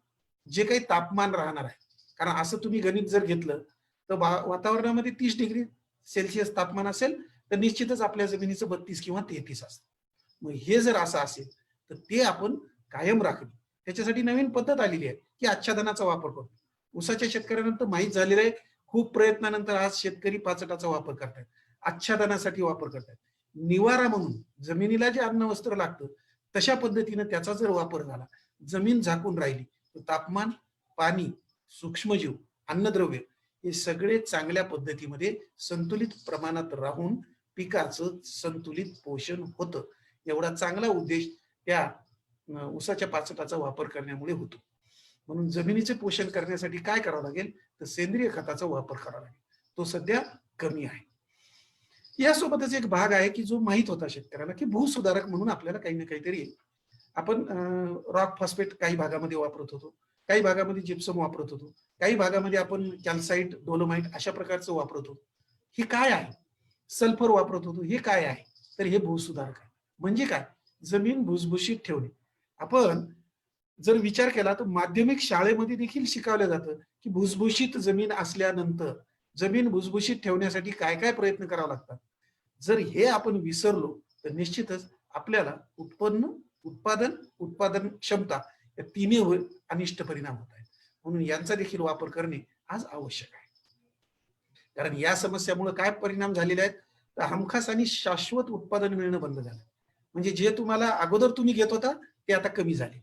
जे काही तापमान राहणार आहे. कारण असं तुम्ही गणित जर घेतलं तर वातावरणामध्ये 30 डिग्री सेल्सिअस तापमान असेल तर निश्चितच आपल्या जमिनीचं 32 किंवा 33 असतं. मग हे जर असं असेल तर ते आपण कायम राखणे. त्याच्यासाठी नवीन पद्धत आलेली आहे की आच्छादनाचा वापर करतो. ऊसाच्या शेतकऱ्यांना तर माहीत झालेलं आहे. खूप प्रयत्नानंतर आज शेतकरी पाचटाचा वापर करतात, आच्छादनासाठी वापर करतात. निवारा म्हणून जमिनीला जे अन्न वस्त्र लागतं तशा पद्धतीने त्याचा जर वापर झाला, जमीन झाकून राहिली तर तापमान, पाणी, सूक्ष्मजीव, अन्नद्रव्य हे सगळे चांगल्या पद्धतीमध्ये संतुलित प्रमाणात राहून पिकाचं संतुलित पोषण होतं. एवढा चांगला उद्देश त्या ऊसाच्या पाचटाचा वापर करण्यामुळे होतो. म्हणून जमिनीचे पोषण करण्यासाठी काय करावं लागेल तर सेंद्रिय खताचा वापर करावा लागेल. तो सध्या कमी आहे. यासोबतच एक भाग आहे की जो माहित होता शेतकऱ्याला की भूसुधारक म्हणून आपल्याला काही ना काहीतरी आपण रॉक फॉस्फेट काही भागामध्ये वापरत होतो, काही भागामध्ये जिप्सम वापरत होतो, काही भागामध्ये आपण कॅल्साइट, डोलोमाइट अशा प्रकारचं वापरत होतो. हे काय आहे? सल्फर वापरत होतो. हे काय आहे? तर हे भूसुधारक आहे. म्हणजे काय? जमीन भुसभुशीत ठेवणे. आपण जर विचार केला तर माध्यमिक शाळेमध्ये देखील शिकवलं जातं की भुसभुशीत जमीन असल्यानंतर जमीन भुसभुशीत ठेवण्यासाठी काय काय प्रयत्न करावे लागतात. जर हे आपण विसरलो तर निश्चितच आपल्याला उत्पादन, उत्पादन क्षमता या तिन्ही अनिष्ट परिणाम होत आहेत. म्हणून यांचा देखील वापर करणे आज आवश्यक आहे. कारण या समस्यामुळे काय परिणाम झालेले आहेत तर हमखास आणि शाश्वत उत्पादन मिळणं बंद झालं. म्हणजे जे तुम्हाला अगोदर तुम्ही घेत होता ते आता कमी झाले.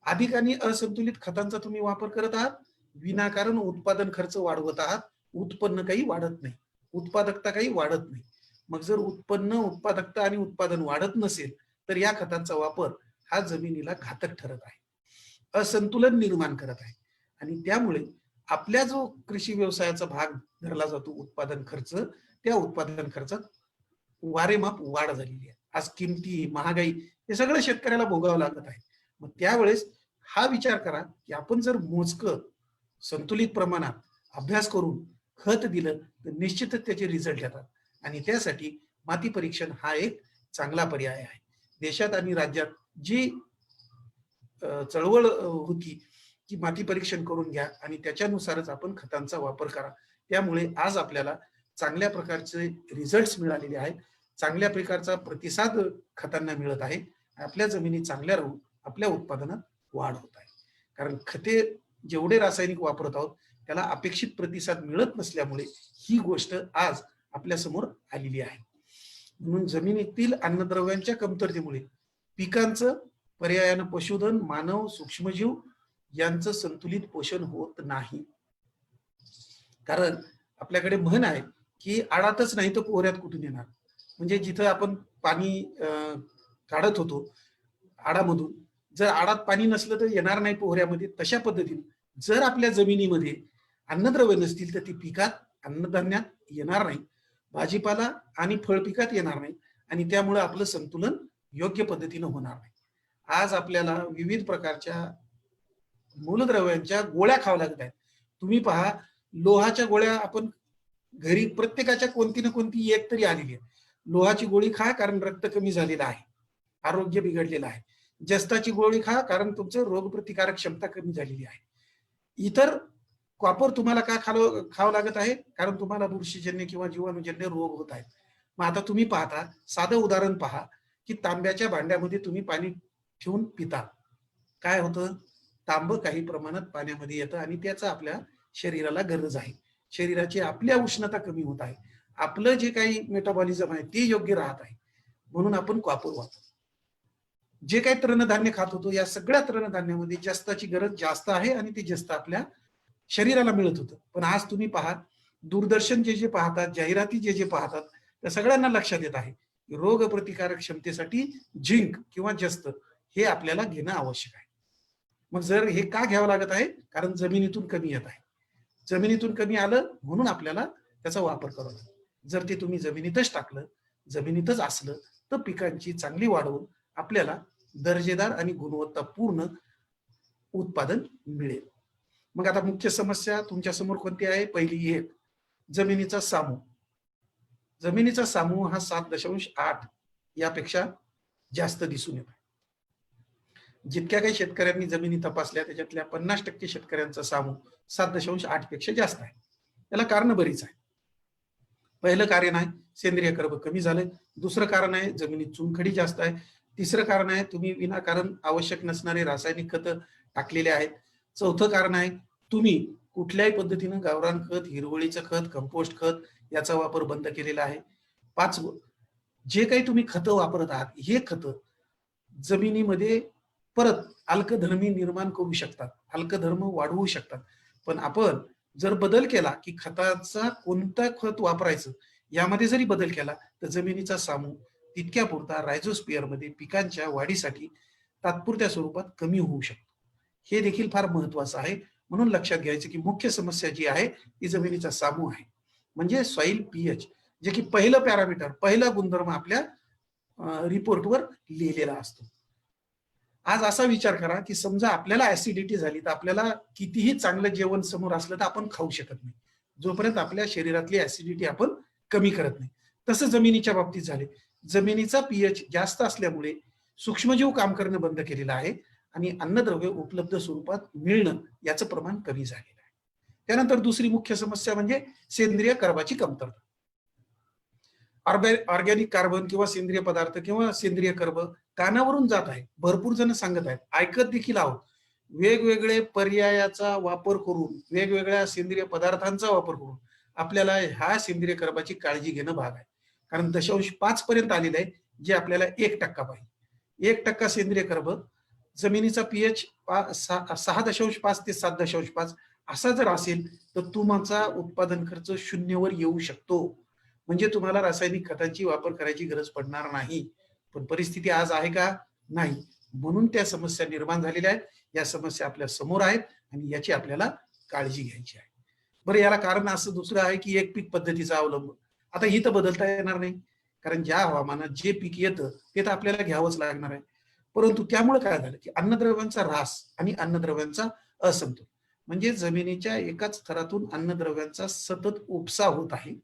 अधिक आणि असंतुलित खतांचा तुम्ही वापर करत आहात. विनाकारण उत्पादन खर्च वाढवत आहात. उत्पन्न काही वाढत नाही. उत्पादकता काही वाढत नाही. मग जर उत्पादकता आणि उत्पादन वाढत नसेल तर या खतांचा वापर हा जमिनीला घातक ठरत आहे, असंतुलन निर्माण करत आहे. आणि त्यामुळे आपल्या जो कृषी व्यवसायाचा भाग धरला जातो उत्पादन खर्च, त्या उत्पादन खर्चात वारेमाप वाढ झालेली आहे. आज किमती, महागाई हे सगळं शेतकऱ्याला भोगावं लागत आहे. मग त्यावेळेस हा विचार करा, की आपण जर मोजकं संतुलित प्रमाणात अभ्यास करून खत दिलं तर निश्चितच त्याचे रिझल्ट येतात. आणि त्यासाठी माती परीक्षण हा एक चांगला पर्याय आहे. देशात आणि राज्यात जी चळवळ होती की माती परीक्षण करून घ्या आणि त्याच्यानुसारच आपण खतांचा वापर करा. त्यामुळे आज आपल्याला चांगल्या प्रकारचे रिझल्ट्स मिळालेले आहेत. चांगल्या प्रकारचा प्रतिसाद खतांना मिळत आहे. आपल्या जमिनी चांगल्या राहून आपल्या उत्पादनात वाढ होत आहे. कारण खते जेवढे रासायनिक वापरत आहोत त्याला अपेक्षित प्रतिसाद मिळत नसल्यामुळे ही गोष्ट आज आपल्या समोर आलेली आहे. म्हणून जमिनीतील अन्नद्रव्यांच्या कमतरतेमुळे पिकांचं, पर्यायानं पशुधन, मानव, सूक्ष्मजीव यांचं संतुलित पोषण होत नाही. कारण आपल्याकडे म्हण आहे की आडातच नाही तर पोहऱ्यात कुठून येणार. म्हणजे जिथं आपण पाणी काढत होतो आडामधून, जर आडात पाणी नसलं तर येणार नाही पोहऱ्यामध्ये. तशा पद्धतीने जर आपल्या जमिनीमध्ये अन्नद्रव्य नसतील तर ती पिकात, अन्नधान्यात येणार नाही, भाजीपाला आणि फळ पिकात येणार नाही आणि त्यामुळे आपलं संतुलन योग्य पद्धतीनं होणार नाही. आज आपल्याला विविध प्रकारच्या मूलद्रव्यांच्या गोळ्या खाव्या लागत आहेत. तुम्ही पहा, लोहाच्या गोळ्या आपण घरी प्रत्येकाच्या कोणती ना कोणती एक तरी आलेली आहे. लोहाची गोळी खा कारण रक्त कमी झालेलं आहे, आरोग्य बिघडलेलं आहे. जस्ताची गोळी खा कारण तुमचं रोगप्रतिकारक क्षमता कमी झालेली आहे. इतर कॉपर तुम्हाला का खावं लागत आहे? कारण तुम्हाला बुरशीजन्य किंवा जीवाणूजन्य रोग होत आहेत. मग आता तुम्ही पाहता, साधं उदाहरण पहा की तांब्याच्या भांड्यामध्ये तुम्ही पाणी ठेवून पिता. काय होतं? तांब काही प्रमाणात पाण्यामध्ये येतं आणि त्याचा आपल्या शरीराला गरज आहे. शरीराची आपल्या उष्णता कमी होत आहे. आपलं जे काही मेटाबॉलिझम आहे ते योग्य राहत आहे. म्हणून आपण कॉपर वापरतो. जे काही तृणधान्य खात होतो या सगळ्या तृणधान्यामध्ये जस्ताची गरज जास्त आहे आणि ते जस्त आपल्या शरीराला मिळत होतं. पण आज तुम्ही पहा, दूरदर्शन जे जे पाहतात, जाहिराती जे जे पाहतात, त्या सगळ्यांना लक्षात येत आहे रोग प्रतिकारक क्षमतेसाठी झिंक किंवा जस्त हे आपल्याला घेणं आवश्यक आहे. मग जर हे का घ्यावं लागत आहे? कारण जमिनीतून कमी येत आहे. जमिनीतून कमी आलं म्हणून आपल्याला त्याचा वापर करावा लागतो. जर ते तुम्ही जमिनीतच टाकलं, जमिनीतच असलं तर पिकांची चांगली वाढ होऊन आपल्याला दर्जेदार आणि गुणवत्तापूर्ण उत्पादन मिळेल. मग आता मुख्य समस्या तुमच्या समोर कोणती आहे? पहिली एक, जमिनीचा सामू. जमिनीचा सामू हा 7.8 यापेक्षा जास्त दिसून येतो. जितक्या काही शेतकऱ्यांनी जमिनी तपासल्या त्याच्यातल्या 50% शेतकऱ्यांचा सामू 7.8 पेक्षा जास्त आहे. त्याला कारण बरीच आहे. पहिलं कारण आहे सेंद्रिय कर्ब कमी झाले. दुसरं कारण आहे जमिनीत चुनखडी जास्त आहे. तिसरं कारण आहे तुम्ही विनाकारण आवश्यक नसणारे रासायनिक खत टाकलेले आहेत. चौथं कारण आहे तुम्ही कुठल्याही पद्धतीनं गावरान खत, हिरवळीचं खत, कंपोस्ट खत याचा वापर बंद केलेला आहे. 5 जे काही तुम्ही खतं वापरत आहात हे खतं जमिनीमध्ये परत अल्कधर्मी निर्माण करू शकतात, अल्कधर्म वाढवू शकतात. पण आपण जर बदल केला की खताचा कोणतं खत वापरायचं यामध्ये जरी बदल केला तर जमिनीचा सामू तितक्या पुरता रायझोस्पिअरमध्ये पिकांच्या वाढीसाठी तात्पुरत्या स्वरूपात कमी होऊ शकतो. हे देखील फार महत्वाचं आहे. म्हणून लक्षात घ्यायचं की मुख्य समस्या जी आहे ती जमिनीचा सामू आहे, म्हणजे सॉइल पीएच, जे की पहिलं पॅरामीटर, पहिला गुणधर्म आपल्या रिपोर्टवर लिहिलेला असतो. आज असा विचार करा की समजा आपल्याला ऍसिडिटी झाली तर आपल्याला कितीही चांगलं जेवण समोर असलं तर आपण खाऊ शकत नाही, जोपर्यंत आपल्या शरीरातली ऍसिडिटी आपण कमी करत नाही. तसं जमिनीच्या बाबतीत झाले. जमिनीचा पीएच जास्त असल्यामुळे सूक्ष्मजीव काम करणं बंद केलेलं आहे आणि अन्नद्रव्य उपलब्ध स्वरूपात मिळणं याचं प्रमाण कमी झालेलं आहे. त्यानंतर दुसरी मुख्य समस्या म्हणजे सेंद्रिय कर्बाची कमतरता. ऑर्गॅनिक कार्बन किंवा सेंद्रिय पदार्थ किंवा सेंद्रिय कर्ब कानावरून जात आहे. भरपूर जण सांगत आहेत, ऐकत देखील आहोत. वेगवेगळे पर्यायाचा वापर करून, वेगवेगळ्या सेंद्रिय पदार्थांचा वापर करून आपल्याला ह्या सेंद्रिय कर्बाची काळजी घेणं भाग आहे. कारण 0.5 पर्यंत आलेलं आहे, जे आपल्याला 1% पाहिजे. 1% सेंद्रिय कर्ब, जमिनीचा पीएच 6.5 ते 7.5 असा जर असेल तर तुमचा उत्पादन खर्च 0 वर येऊ शकतो. म्हणजे तुम्हाला रासायनिक खतांची वापर करायची गरज पडणार नाही. पण परिस्थिती आज आहे का? नाही. म्हणून त्या समस्या निर्माण झालेल्या आहेत. या समस्या आपल्या समोर आहेत आणि याची आपल्याला काळजी घ्यायची आहे. बरं, याला कारण असं दुसरं आहे की एक पीक पद्धतीचा अवलंब. आता ही तर बदलता येणार नाही. कारण ज्या हवामानात जे पीक येतं ते तर आपल्याला घ्यावंच लागणार आहे. परंतु त्यामुळे काय झालं की अन्नद्रव्यांचा ऱ्हास आणि अन्नद्रव्यांचा असमतोल, म्हणजे जमिनीच्या एकाच थरातून अन्नद्रव्यांचा सतत उपसा होत आहे.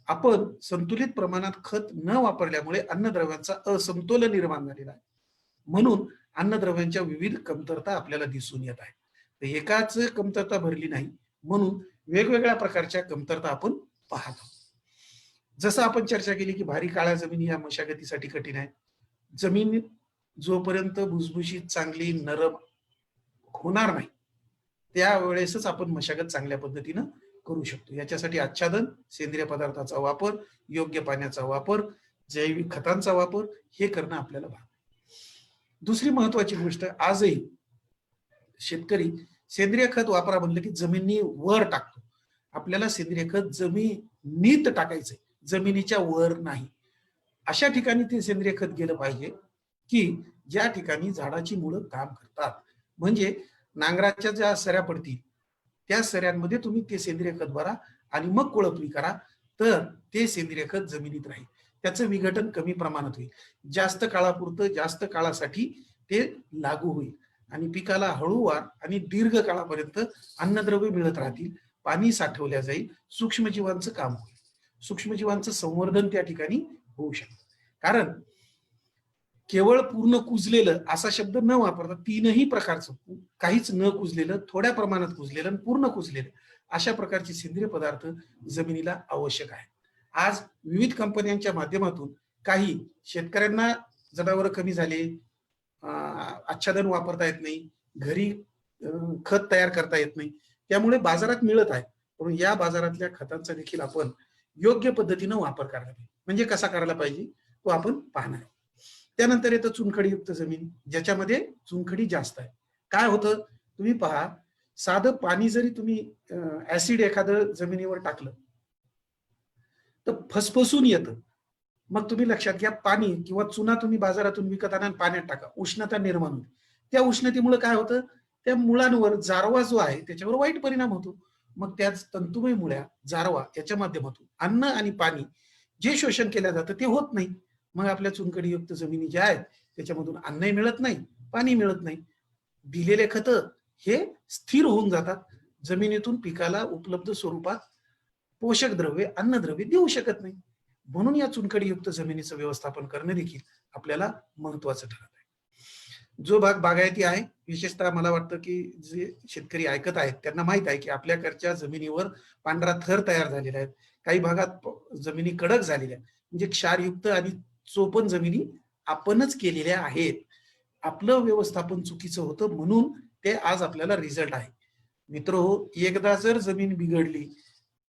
आपण संतुलित प्रमाणात खत न वापरल्यामुळे अन्नद्रव्यांचा असमतोल निर्माण झालेला आहे. म्हणून अन्नद्रव्यांच्या विविध कमतरता आपल्याला दिसून येत आहेत. तर एकाच कमतरता भरली नाही, म्हणून वेगवेगळ्या प्रकारच्या कमतरता आपण पाहत आहोत. जसं आपण चर्चा केली की भारी काळ्या जमिनी या मशागतीसाठी कठीण आहे. जमीन जोपर्यंत भुसभुशीत चांगली नरम होणार नाही त्यावेळेसच आपण मशागत चांगल्या पद्धतीनं करू शकतो. याच्यासाठी आच्छादन, सेंद्रिय पदार्थाचा वापर, योग्य पाण्याचा वापर, जैविक खतांचा वापर हे करणं आपल्याला भाग. दुसरी महत्वाची गोष्ट, आजही शेतकरी सेंद्रिय खत वापरा म्हणलं की जमिनी वर टाकतो. आपल्याला सेंद्रिय खत जमिनीत टाकायचंय, जमिनीच्या वर नाही. अशा ठिकाणी ते सेंद्रिय खत गेलं पाहिजे की ज्या ठिकाणी झाडाची मुळं काम करतात. म्हणजे नांगराच्या ज्या सऱ्या पडतील त्या सऱ्यांमध्ये तुम्ही ते सेंद्रिय खत भरा आणि मग कोळपणी करा, तर ते सेंद्रिय खत जमिनीत राहील. त्याचं विघटन कमी प्रमाणात होईल. जास्त काळापुरतं, जास्त काळासाठी ते लागू होईल आणि पिकाला हळूवार आणि दीर्घ काळापर्यंत अन्नद्रव्य मिळत राहतील. पाणी साठवल्या जाईल, सूक्ष्मजीवांचं काम होईल. सूक्ष्मजीवांचं संवर्धन त्या ठिकाणी होऊ शकतं. कारण केवळ पूर्ण कुजलेलं असा शब्द न वापरता तीनही प्रकारचं, काहीच न कुजलेलं, थोड्या प्रमाणात कुजलेलं आणि पूर्ण कुजलेलं, अशा प्रकारचे सेंद्रिय पदार्थ जमिनीला आवश्यक आहे. आज विविध कंपन्यांच्या माध्यमातून काही शेतकऱ्यांना जनावरं कमी झाले, आच्छादन वापरता येत नाही, घरी खत तयार करता येत नाही, त्यामुळे बाजारात मिळत आहे. म्हणून या बाजारातल्या खतांचा देखील आपण योग्य पद्धतीनं वापर करायला पाहिजे. म्हणजे कसा करायला पाहिजे तो आपण पाहणार. त्यानंतर येतं चुनखडीयुक्त जमीन, ज्याच्यामध्ये चुनखडी जास्त आहे. काय होतं तुम्ही पहा, साधं पाणी जरी तुम्ही ऍसिड एखादं जमिनीवर टाकलं तर फसफसून येतं. मग तुम्ही लक्षात घ्या, पाणी किंवा चुना तुम्ही बाजारातून विकत आणा, पाण्यात टाका, उष्णता निर्माण होते. त्या उष्णतेमुळे काय होतं, त्या मुळांवर जारवा जो आहे त्याच्यावर वाईट परिणाम होतो. मग त्याच तंतुमय मुळ्या, जारवा याच्या माध्यमातून अन्न आणि पाणी जे शोषण केलं जातं ते होत नाही. मग आपल्या चुनखडीयुक्त जमिनी ज्या आहेत त्याच्यामधून अन्नही मिळत नाही, पाणी मिळत नाही. दिलेले खत हे स्थिर होऊन जातात, जमिनीतून पिकाला उपलब्ध स्वरूपात पोषक द्रव्ये, अन्नद्रव्ये देऊ शकत नाही. म्हणून या चुनखडीयुक्त जमिनीचं व्यवस्थापन करणं देखील आपल्याला महत्वाचं ठरत आहे. जो भाग बागायती आहे, विशेषतः मला वाटतं की जे शेतकरी ऐकत आहेत त्यांना माहित आहे की आपल्याकडच्या जमिनीवर पांढरा थर तयार झालेला आहे. काही भागात जमिनी कडक झालेल्या आहेत, म्हणजे क्षारयुक्त आणि चोपण जमिनी आपणच केलेल्या आहेत. आपलं व्यवस्थापन चुकीचं होतं म्हणून ते आज आपल्याला रिझल्ट आहे. मित्रहो, एकदा जर जमीन बिघडली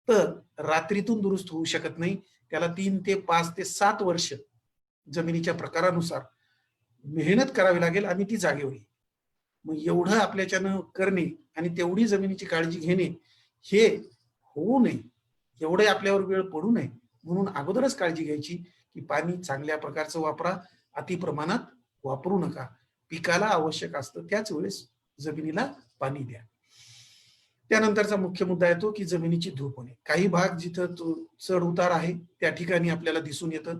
तर रात्रीतून दुरुस्त होऊ शकत नाही. त्याला 3 ते 5 ते 7 वर्ष जमिनीच्या प्रकारानुसार मेहनत करावी लागेल आणि ती जागी होईल. मग एवढं आपल्याच्यानं करणे आणि तेवढी जमिनीची काळजी घेणे हे होऊ नये, एवढे आपल्यावर वेळ पडू नये म्हणून अगोदरच काळजी घ्यायची की पाणी चांगल्या प्रकारचं वापरा, अति प्रमाणात वापरू नका. पिकाला आवश्यक असतं त्याच वेळेस जमिनीला पाणी द्या. त्यानंतरचा मुख्य मुद्दा येतो की जमिनीची धूप होणे. काही भाग जिथं चढ उतार आहे त्या ठिकाणी आपल्याला दिसून येतं.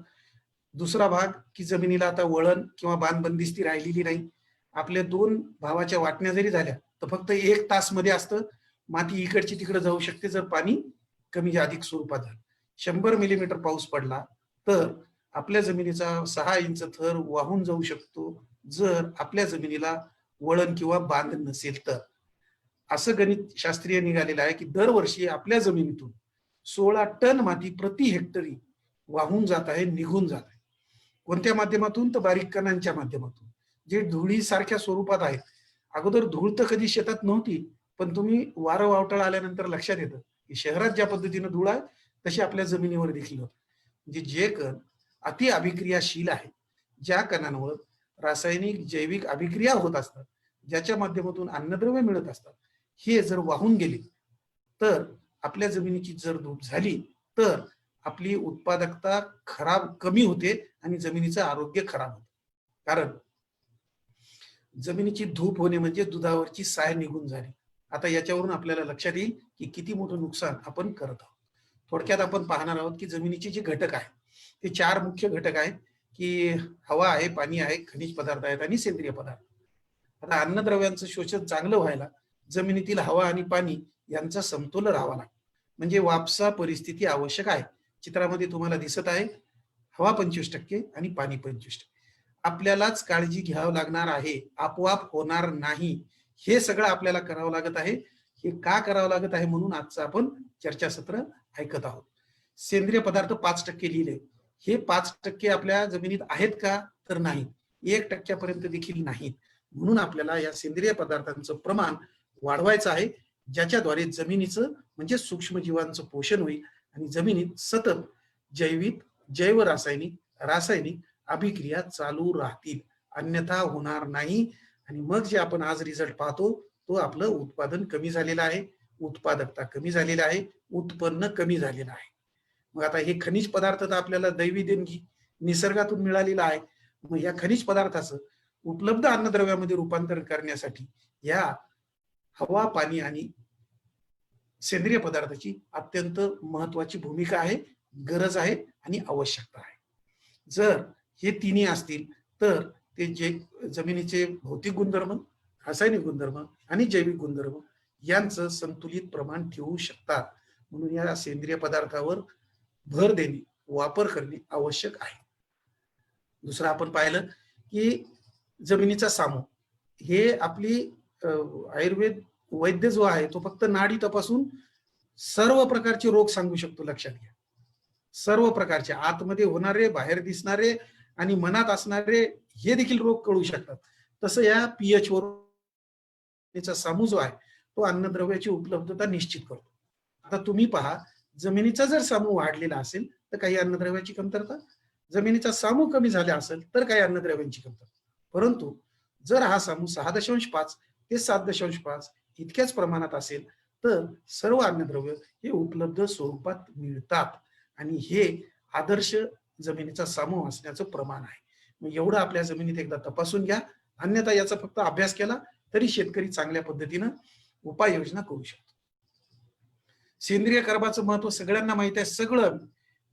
दुसरा भाग की जमिनीला आता वळण किंवा बांध बंदिस्ती राहिलेली नाही. आपल्या 2 भावाच्या वाटण्या जरी झाल्या तर फक्त 1 तास मध्ये असतं, माती इकडची तिकडे जाऊ शकते जर पाणी कमी अधिक स्वरूपात झालं. 100 मिलीमीटर पाऊस पडला तर आपल्या जमिनीचा 6 इंच थर वाहून जाऊ शकतो जर आपल्या जमिनीला वळण किंवा बांध नसेल तर. असं गणित शास्त्रीय निघालेलं आहे की दरवर्षी आपल्या जमिनीतून 16 टन माती प्रति हेक्टरी वाहून जात आहे, निघून जात आहे. कोणत्या माध्यमातून? तर बारीक कणांच्या माध्यमातून, जे धुळीसारख्या स्वरूपात आहेत. अगोदर धूळ तर कधी शेतात नव्हती, पण तुम्ही वारं वावटळ आल्यानंतर लक्षात येतं की शहरात ज्या पद्धतीनं धूळ आहे तशी आपल्या जमिनीवर देखील होत. म्हणजे जे कण अति अभिक्रियाशील आहे, ज्या कणांवर रासायनिक जैविक अभिक्रिया होत असतात, ज्याच्या माध्यमातून अन्नद्रव्य मिळत असतात, हे जर वाहून गेले तर आपल्या जमिनीची जर धूप झाली तर आपली उत्पादकता कमी होते आणि जमिनीचं आरोग्य खराब होते. कारण जमिनीची धूप होणे म्हणजे दुधावरची साय निघून जाणे. आता याच्यावरून आपल्याला लक्षात येईल की किती मोठं नुकसान आपण करत आहोत. थोडक्यात आपण पाहणार आहोत की जमिनीचे जे घटक आहेत, ते 4 मुख्य घटक आहेत, की हवा आहे, पाणी आहे, खनिज पदार्थ आहेत आणि सेंद्रिय पदार्थ. आता अन्नद्रव्यांचं शोषण चांगलं व्हायला जमिनीतील हवा आणि पाणी यांचा समतोल राहावा लागतो. म्हणजे वापसा परिस्थिती आवश्यक आहे. चित्रामध्ये तुम्हाला दिसत आहे, हवा 25% आणि पाणी 25%. आपल्यालाच काळजी घ्यावी लागणार आहे. आपोआप होणार नाही. हे सगळं आपल्याला करावं लागत आहे. हे का करावं लागत आहे म्हणून आजचं आपण चर्चासत्र ऐकत आहोत. सेंद्रिय पदार्थ 5% लिहिले. हे 5% आपल्या जमिनीत आहेत का? तर नाही. 1% पर्यंत देखील नाहीत. म्हणून आपल्याला या सेंद्रिय पदार्थांचं प्रमाण वाढवायचं आहे, ज्याच्याद्वारे जमिनीचं म्हणजे सूक्ष्मजीवांचं पोषण होईल आणि जमिनीत सतत जैविक, जैव-रासायनिक, रासायनिक अभिक्रिया चालू राहतील. अन्यथा होणार नाही आणि मग जे आपण आज रिझल्ट पाहतो, तो आपलं उत्पादन कमी झालेलं आहे, उत्पादकता कमी झालेली आहे, उत्पन्न कमी झालेलं आहे. मग आता हे खनिज पदार्थ तर आपल्याला दैवी देणगी निसर्गातून मिळालेला आहे. मग या खनिज पदार्थाचं उपलब्ध अन्नद्रव्यामध्ये रूपांतर करण्यासाठी या हवा, पाणी आणि सेंद्रिय पदार्थाची अत्यंत महत्वाची भूमिका आहे, गरज आहे आणि आवश्यकता आहे. जर हे तिन्ही असतील तर ते जे जमिनीचे भौतिक गुणधर्म, रासायनिक गुणधर्म आणि जैविक गुणधर्म यांचं संतुलित प्रमाण ठेवू शकतात. म्हणून या सेंद्रिय पदार्थावर भर देणे, वापर करणे आवश्यक आहे. दुसरं आपण पाहिलं की जमिनीचा सामू हे आपली आयुर्वेद वैद्य जो आहे तो फक्त नाडी तपासून सर्व प्रकारचे रोग सांगू शकतो. लक्षात घ्या, सर्व प्रकारचे आतमध्ये होणारे, बाहेर दिसणारे आणि मनात असणारे हे देखील रोग कळू शकतात. तसं या पीएच वर सामू जो आहे तो अन्नद्रव्याची उपलब्धता निश्चित करतो. आता तुम्ही पहा, जमिनीचा जर सामू वाढलेला असेल तर काही अन्नद्रव्याची कमतरता, जमिनीचा सामू कमी झाला असेल तर काही अन्नद्रव्यांची कमतरता. परंतु जर हा सामू 6.5 ते 7.5 इतक्याच प्रमाणात असेल तर सर्व अन्नद्रव्य हे उपलब्ध स्वरूपात मिळतात आणि हे आदर्श जमिनीचा सामू असण्याचं प्रमाण आहे. मग एवढं आपल्या जमिनीत एकदा तपासून घ्या. अन्यथा याचा फक्त अभ्यास केला तरी शेतकरी चांगल्या पद्धतीनं उपाययोजना करू शकतो. सेंद्रिय कर्बाचं महत्व सगळ्यांना माहित आहे. सगळं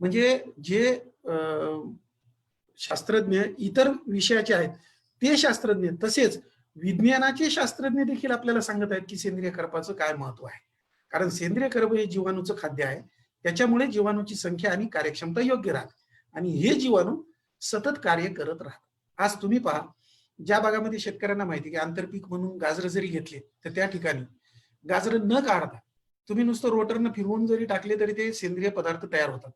म्हणजे जे शास्त्रज्ञ इतर विषयाचे आहेत ते शास्त्रज्ञ, तसेच विज्ञानाचे शास्त्रज्ञ देखील आपल्याला सांगत आहेत की सेंद्रिय कर्बाचं काय महत्व आहे. कारण सेंद्रिय कर्ब हे जीवाणूचं खाद्य आहे. त्याच्यामुळे जीवाणूची संख्या आणि कार्यक्षमता योग्य राहते आणि हे जीवाणू सतत कार्य करत राहतात. आज तुम्ही पहा, ज्या भागामध्ये शेतकऱ्यांना माहिती की आंतरपीक म्हणून गाजर जरी घेतले तर त्या ठिकाणी गाजर न काढता तुम्ही नुसतं रोटरनं फिरवून जरी टाकले तरी ते सेंद्रिय पदार्थ तयार होतात.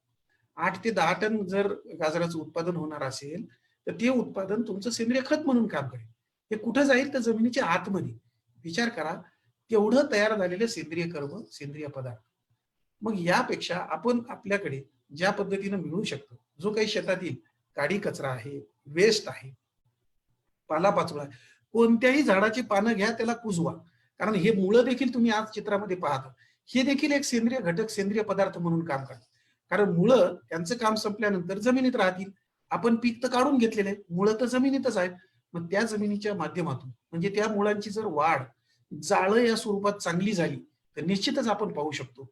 8 ते 10 टन जर गाजराचं उत्पादन होणार असेल तर ते उत्पादन तुमचं सेंद्रिय खत म्हणून काम करेल. ते कुठं जाईल तर जमिनीच्या आतमध्ये. विचार करा, तेवढं तयार झालेलं सेंद्रिय कर्ब, सेंद्रिय पदार्थ. मग यापेक्षा आपण आपल्याकडे ज्या पद्धतीनं मिळू शकतो, जो काही शेतातील काडी कचरा आहे, वेस्ट आहे, पालापाचोळा आहे, कोणत्याही झाडाची पानं घ्या, त्याला कुजवा. कारण हे मुळं देखील तुम्ही आज चित्रामध्ये पाहता, हे देखील एक सेंद्रिय घटक, सेंद्रिय पदार्थ म्हणून काम करतात. कारण मुळं त्यांचं काम संपल्यानंतर जमिनीत राहतील. आपण पीक तर काढून घेतलेलं आहे, मुळं तर जमिनीतच आहेत. मग त्या जमिनीच्या माध्यमातून म्हणजे त्या मुळांची जर वाढ जाळं या स्वरूपात चांगली झाली तर निश्चितच आपण पाहू शकतो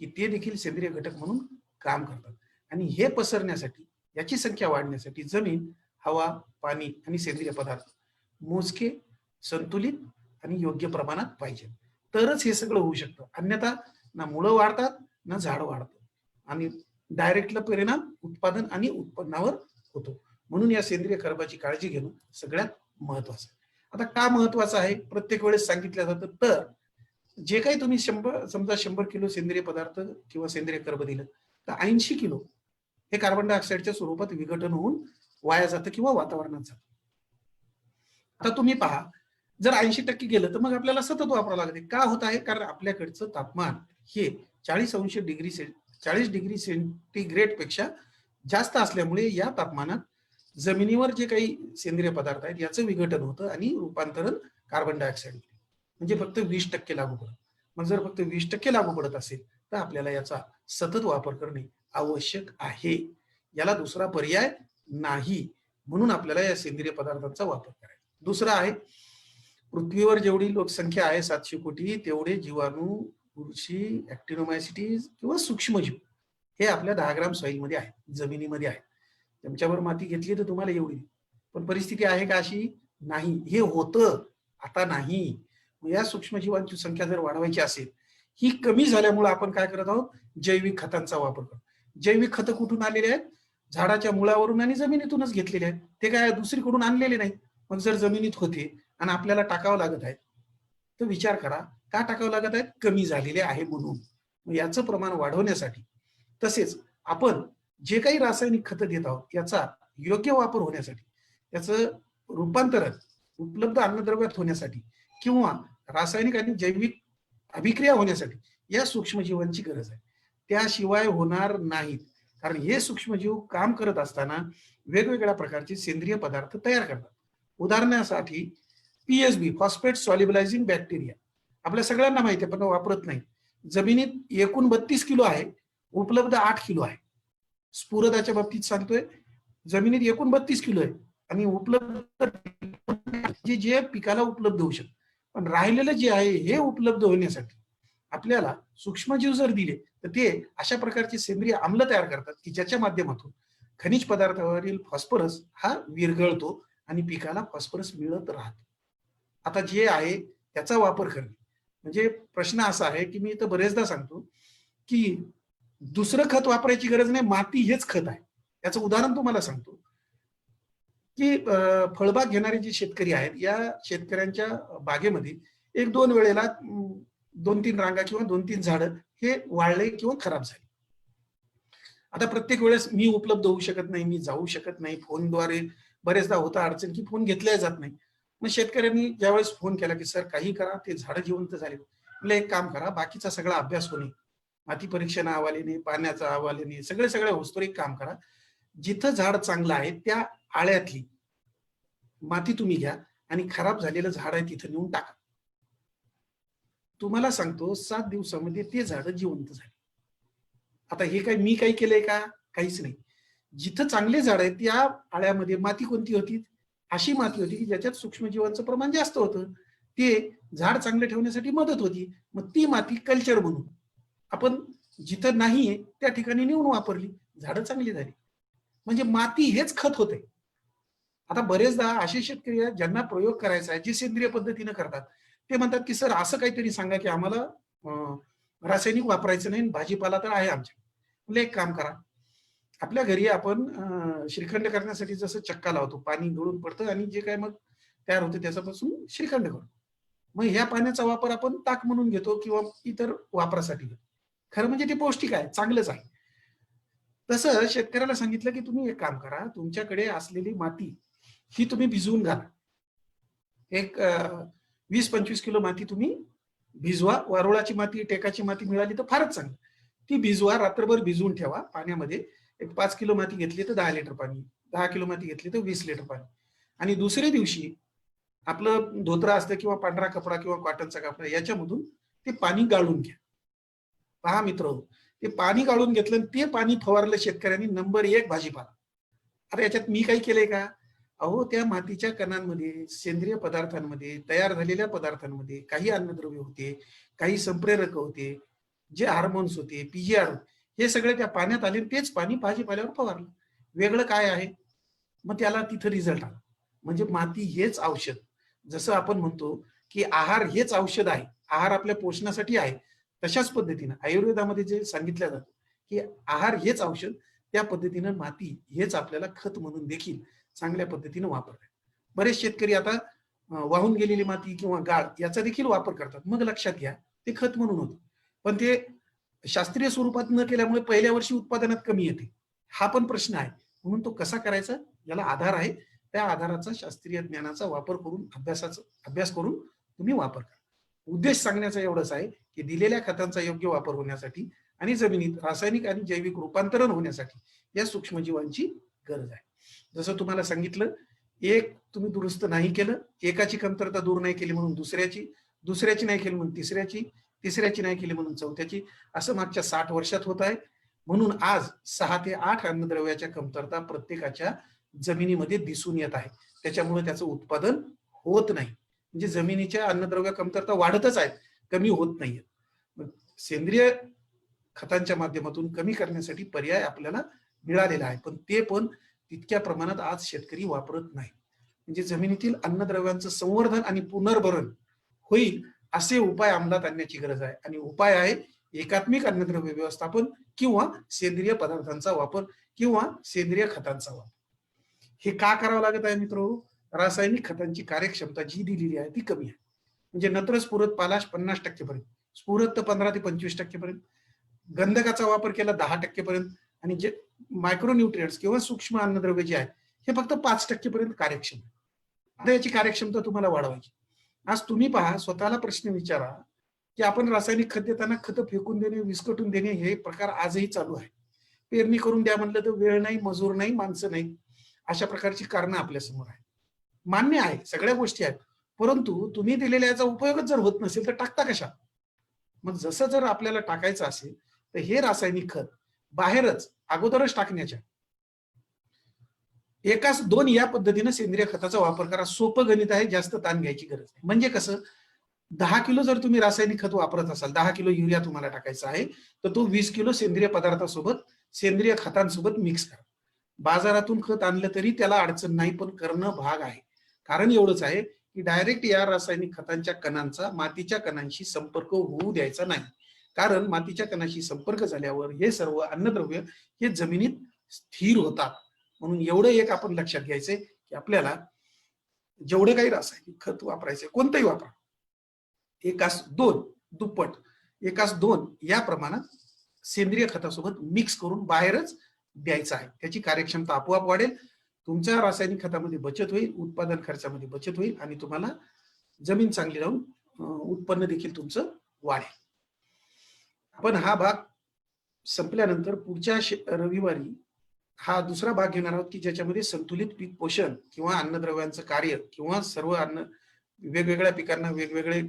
की ते देखील सेंद्रिय घटक म्हणून काम करतात. आणि हे पसरण्यासाठी, याची संख्या वाढण्यासाठी जमीन, हवा, पाणी आणि सेंद्रिय पदार्थ मोजके, संतुलित आणि योग्य प्रमाणात पाहिजे. तरच हे सगळं होऊ शकतं. अन्यथा ना मुळं वाढतात ना झाड वाढतं आणि डायरेक्टला परिणाम उत्पादन आणि उत्पन्नावर होतो. म्हणून या सेंद्रिय कर्बाची काळजी घेणं सगळ्यात महत्वाचं आहे. आता का महत्वाचं आहे प्रत्येक वेळेस सांगितलं जातं, तर जे काही तुम्ही समजा 100 किलो सेंद्रिय पदार्थ किंवा सेंद्रिय कर्ब दिलं तर 80 किलो हे कार्बन डायऑक्साईडच्या स्वरूपात विघटन होऊन वाया जातं किंवा वातावरणात जातं. आता तुम्ही पहा, जर 80% गेलं तर मग आपल्याला सतत वापरावं लागते. का होत आहे? कारण आपल्याकडचं तापमान हे 40 डिग्री सेंटीग्रेड पेक्षा जास्त असल्यामुळे या तापमानात जमिनीवर जे काही सेंद्रिय पदार्थ आहेत याचं विघटन होतं आणि रूपांतरण कार्बन डायऑक्साईड, म्हणजे फक्त 20% लागू पडत. मग जर फक्त 20% लागू पडत असेल तर आपल्याला याचा सतत वापर करणे आवश्यक आहे. याला दुसरा पर्याय नाही. म्हणून आपल्याला या सेंद्रिय पदार्थांचा वापर करायचा. दुसरा आहे, पृथ्वीवर जेवढी लोकसंख्या आहे 700 कोटी, तेवढे जीवाणू, बुरशी, ॲक्टिनोमायसिटीज किंवा सूक्ष्मजीव हे आपल्या 10 ग्राम सॉईलमध्ये आहेत, जमिनीमध्ये आहेत. तुमच्यावर माती घेतली तर तुम्हाला एवढी. पण परिस्थिती आहे का अशी? नाही. हे होतं, आता नाही. या सूक्ष्मजीवांची संख्या जर वाढवायची असेल, ही कमी झाल्यामुळे आपण काय करत आहोत? जैविक खतांचा वापर करतो. जैविक खतं कुठून आलेले आहेत? झाडाच्या मुळावरून आणि जमिनीतूनच घेतलेले आहेत. ते काय दुसरीकडून आणलेले नाही. मग जर जमिनीत होते आणि आपल्याला टाकावं लागत आहे, तर विचार करा, का टाकावं लागत आहेत? कमी झालेले आहे म्हणून. याचं प्रमाण वाढवण्यासाठी, तसेच आपण जे काही रासायनिक खतं देत आहोत याचा योग्य वापर होण्यासाठी, त्याचं रूपांतरण उपलब्ध अन्नद्रव्यात होण्यासाठी किंवा रासायनिक आणि जैविक अभिक्रिया होण्यासाठी या सूक्ष्मजीवांची गरज आहे. त्याशिवाय होणार नाहीत. कारण हे सूक्ष्मजीव काम करत असताना वेगवेगळ्या प्रकारचे सेंद्रिय पदार्थ तयार करतात. उदाहरणासाठी पीएसबी, फॉस्फेट सॉल्युबलायझिंग बॅक्टेरिया, आपल्या सगळ्यांना माहिती आहे पण वापरत नाही. जमिनीत एकूण 32 किलो आहे, उपलब्ध 8 किलो आहे. स्फुरदाच्या बाबतीत सांगतोय, जमिनीत एकूण 32 किलो आहे आणि उपलब्ध जे पिकाला उपलब्ध होऊ शकतं. पण राहिलेलं जे आहे हे उपलब्ध होण्यासाठी आपल्याला सूक्ष्मजीव जर दिले तर ते अशा प्रकारचे सेंद्रिय आम्ल तयार करतात की ज्याच्या माध्यमातून खनिज पदार्थावरील फॉस्फरस हा विरघळतो आणि पिकाला फॉस्फरस मिळत राहतो. आता जे आहे त्याचा वापर करणे म्हणजे प्रश्न असा आहे की मी इथं बरेचदा सांगतो की दुसरं खत वापरायची गरज नाही, माती हेच खत आहे. याचं उदाहरण तुम्हाला सांगतो की फळबाग घेणारे जे शेतकरी आहेत, या शेतकऱ्यांच्या बागेमध्ये 1-2 वेळेला 2-3 रांगा किंवा 2-3 झाडं हे वाळले किंवा खराब झाले. आता प्रत्येक वेळेस मी उपलब्ध होऊ शकत नाही, मी जाऊ शकत नाही, फोनद्वारे बरेचदा होता अडचण की फोन घेतल्या जात नाही. मग शेतकऱ्यांनी ज्यावेळेस फोन केला की सर काही करा, ते झाडं जिवंत झाले. म्हटलं एक काम करा, बाकीचा सगळा अभ्यास होणे, माती परीक्षण अहवाल येणे, पाण्याचा अहवाल येणे, सगळे होस्तोवर एक काम करा, जिथं झाड चांगलं आहे त्या आळ्यातली माती तुम्ही घ्या आणि खराब झालेलं झाड आहे तिथं नेऊन टाका. तुम्हाला सांगतो 7 दिवसामध्ये ते झाड जिवंत झाले. आता हे काय मी काही केलंय का? काहीच नाही. जिथं चांगले झाड आहेत त्या आळ्यामध्ये माती कोणती होती? अशी माती होती की ज्याच्यात सूक्ष्मजीवांचं प्रमाण जास्त होतं. ते झाड चांगले ठेवण्यासाठी मदत होती. मग ती माती कल्चर म्हणून आपण जिथं नाहीये त्या ठिकाणी नेऊन वापरली, झाडं चांगली झाली. म्हणजे माती हेच खत होते. आता बरेचदा असे शेतकरी आहेत ज्यांना प्रयोग करायचा आहे, जे सेंद्रिय पद्धतीने करतात. ते म्हणतात की सर असं काहीतरी सांगा की आम्हाला रासायनिक वापरायचं नाही, भाजीपाला तर आहे आमच्या. म्हणलं एक काम करा, आपल्या घरी आपण श्रीखंड करण्यासाठी जसं चक्का लावतो, पाणी गळून पडतं आणि जे काय मग तयार होतं त्याच्यापासून श्रीखंड करतो. मग ह्या पाण्याचा वापर आपण ताक म्हणून घेतो किंवा इतर वापरासाठी घेतो. खरं म्हणजे ते पौष्टिक आहे, चांगलंच आहे. तसं शेतकऱ्याला सांगितलं की तुम्ही एक काम करा, तुमच्याकडे असलेली माती ही तुम्ही भिजवून घाला. एक 20-25 किलो माती तुम्ही भिजवा. वारुळाची माती, टेकाची माती मिळाली तर फारच चांगलं. ती भिजवा, रात्रभर भिजवून ठेवा पाण्यामध्ये. एक 5 किलो माती घेतली तर 10 लिटर पाणी, 10 किलो माती घेतली तर 20 लिटर पाणी. आणि दुसऱ्या दिवशी आपलं धोतरा असतं किंवा पांढरा कपडा किंवा कॉटनचा कपडा याच्यामधून ते पाणी गाळून घ्या. पहा मित्र, ते पाणी गाळून घेतलं आणि ते पाणी फवारलं शेतकऱ्यांनी, नंबर 1 भाजीपाला. आता याच्यात मी काही केलंय का? अहो त्या मातीच्या कणांमध्ये, सेंद्रिय पदार्थांमध्ये, तयार झालेल्या पदार्थांमध्ये काही अन्नद्रव्य होते, काही संप्रेरक होते, जे हार्मोन्स होते, पीजीआर हे सगळे त्या पाण्यात आले, तेच पाणी भाजीपाल्यावर फवारलं. वेगळं काय आहे? मग त्याला तिथं रिझल्ट आला. म्हणजे माती हेच औषध. जसं आपण म्हणतो की आहार हेच औषध आहे, आहार आपल्या पोषणासाठी आहे, तशाच पद्धतीनं आयुर्वेदामध्ये जे सांगितलं जातं की आहार हेच औषध, त्या पद्धतीनं माती हेच आपल्याला खत म्हणून देखील चांगल्या पद्धतीने वापरतात. बरेच शेतकरी आता वाहून गेलेली माती किंवा गाळ याचा देखील वापर करतात. मग लक्षात घ्या ते खत म्हणून होतं. पण ते शास्त्रीय स्वरूपात न केल्यामुळे पहिल्या वर्षी उत्पादनात कमी येते. हा पण प्रश्न आहे. म्हणून तो कसा करायचा याला आधार आहे. त्या आधाराचा शास्त्रीय ज्ञानाचा वापर करून अभ्यास करून तुम्ही वापर करा. उद्देश सांगण्याचा एवढाच आहे की दिलेल्या खतांचा योग्य वापर होण्यासाठी आणि जमिनीत रासायनिक आणि जैविक रूपांतरण होण्यासाठी या सूक्ष्मजीवांची गरज आहे. जसं तुम्हाला सांगितलं, एक तुम्ही दुरुस्त नाही केलं, एकाची कमतरता दूर नाही केली म्हणून दुसऱ्याची नाही केली म्हणून तिसऱ्याची नाही केली म्हणून चौथ्याची, असं मागच्या 60 वर्षात होत आहे. म्हणून आज 6 ते 8 अन्नद्रव्याच्या कमतरता प्रत्येकाच्या जमिनीमध्ये दिसून येत आहे. त्याच्यामुळे त्याचं उत्पादन होत नाही. म्हणजे जमिनीच्या अन्नद्रव्य कमतरता वाढतच आहेत, कमी होत नाहीये. सेंद्रिय खतांच्या माध्यमातून कमी करण्यासाठी पर्याय आपल्याला मिळालेला आहे, पण ते पण तितक्या प्रमाणात आज शेतकरी वापरत नाही. म्हणजे जमिनीतील अन्नद्रव्यांचं संवर्धन आणि पुनर्भरण होईल असे उपाय अंमलात आणण्याची गरज आहे. आणि उपाय आहे एकात्मिक अन्नद्रव्य व्यवस्थापन किंवा सेंद्रिय पदार्थांचा वापर किंवा सेंद्रिय खतांचा वापर. हे का करावं लागत आहे मित्रांनो? रासायनिक खतांची कार्यक्षमता जी दिलेली आहे ती कमी आहे. म्हणजे नत्र, स्फुरद, पालाश 50% पर्यंत, स्फुरद 15 ते 25% पर्यंत, गंधकाचा वापर केला 10% पर्यंत, आणि जे मायक्रोन्यूट्रिएंट्स किंवा सूक्ष्म अन्नद्रव्य जे आहेत हे फक्त 5% पर्यंत कार्यक्षम आहे. आता याची कार्यक्षमता तुम्हाला वाढवायची. आज तुम्ही पहा, स्वतःला प्रश्न विचारा की आपण रासायनिक खत देताना खत फेकून देणे, विस्कटून देणे हे प्रकार आजही चालू आहे. पेरणी करून द्या म्हणलं तर वेळ नाही, मजूर नाही, माणसं नाही, अशा प्रकारची कारणं आपल्या समोर आहेत. मान्य आहे, सगळ्या गोष्टी आहेत, परंतु तुम्ही दिलेल्या याचा उपयोगच जर होत नसेल तर टाकता कशा? मग जसं जर आपल्याला टाकायचं असेल तर हे रासायनिक खत बाहेरच अगोदरच टाकण्याच्या एकाच दोन या पद्धतीने सेंद्रिय खताचा वापर करा. सोपं गणित आहे, जास्त ताण घ्यायची गरज नाही. म्हणजे कसं, 10 किलो जर तुम्ही रासायनिक खत वापरत असाल, 10 किलो युरिया तुम्हाला टाकायचा आहे, तर तो 20 किलो सेंद्रिय पदार्थासोबत, सेंद्रिय खतांसोबत मिक्स करा. बाजारातून खत आणलं तरी त्याला अडचण नाही, पण करणं भाग आहे. कारण एवढंच आहे की डायरेक्ट या रासायनिक खतांच्या कणांचा मातीच्या कणांशी संपर्क होऊ द्यायचा नाही. कारण मातीच्या कणाशी संपर्क झाल्यावर हे सर्व अन्नद्रव्य हे जमिनीत स्थिर होतात. म्हणून एवढं एक आपण लक्षात घ्यायचंय की आपल्याला जेवढं काही रासायनिक खत वापरायचंय, कोणतंही वापरा, एकास 2 दुप्पट, एकास 2 या प्रमाणात सेंद्रिय खतासोबत मिक्स करून बाहेरच द्यायचं आहे. त्याची कार्यक्षमता आपोआप वाढेल, तुमच्या रासायनिक खतामध्ये बचत होईल, उत्पादन खर्चामध्ये बचत होईल आणि तुम्हाला जमीन चांगली राहून उत्पन्न देखील तुमचं वाढेल. आपण हा भाग संपल्यानंतर पुढच्या रविवारी हा दुसरा भाग घेणार आहोत की ज्याच्यामध्ये संतुलित पीक पोषण किंवा अन्नद्रव्यांचं कार्य किंवा सर्व अन्न वेगवेगळ्या पिकांना वेगवेगळे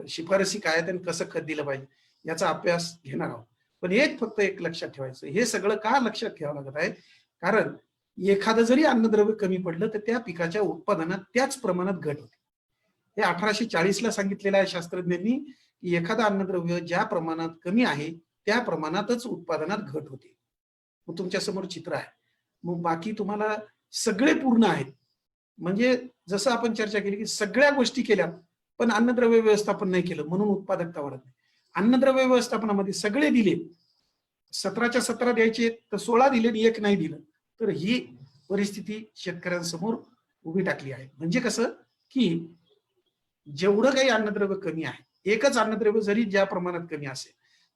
शिफारसी काय आहेत आणि कसं खत दिलं पाहिजे याचा अभ्यास घेणार आहोत. पण फक्त एक लक्षात ठेवायचं, हे सगळं का लक्षात ठेवावं लागत आहे? कारण एखादं जरी अन्नद्रव्य कमी पडलं तर त्या पिकाच्या उत्पादनात त्याच प्रमाणात घट होते. हे 1840 ला सांगितलेलं आहे शास्त्रज्ञांनी की एखादं अन्नद्रव्य ज्या प्रमाणात कमी आहे त्या प्रमाणातच उत्पादनात घट होते. मग तुमच्या समोर चित्र आहे, मग बाकी तुम्हाला सगळे पूर्ण आहेत. म्हणजे जसं आपण चर्चा केली की सगळ्या गोष्टी केल्या पण अन्नद्रव्य व्यवस्थापन नाही केलं म्हणून उत्पादकता वाढत नाही. अन्नद्रव्य व्यवस्थापनामध्ये सगळे दिले, 17च्या 17 द्यायचे तर 16 दिले आणि 1 नाही दिलं, तर ही परिस्थिती शेतकऱ्यांसमोर उभी टाकली आहे. म्हणजे कसं की जेवढं काही अन्नद्रव्य कमी आहे, एकच अन्नद्रव्य जरी ज्या प्रमाणात कमी असेल,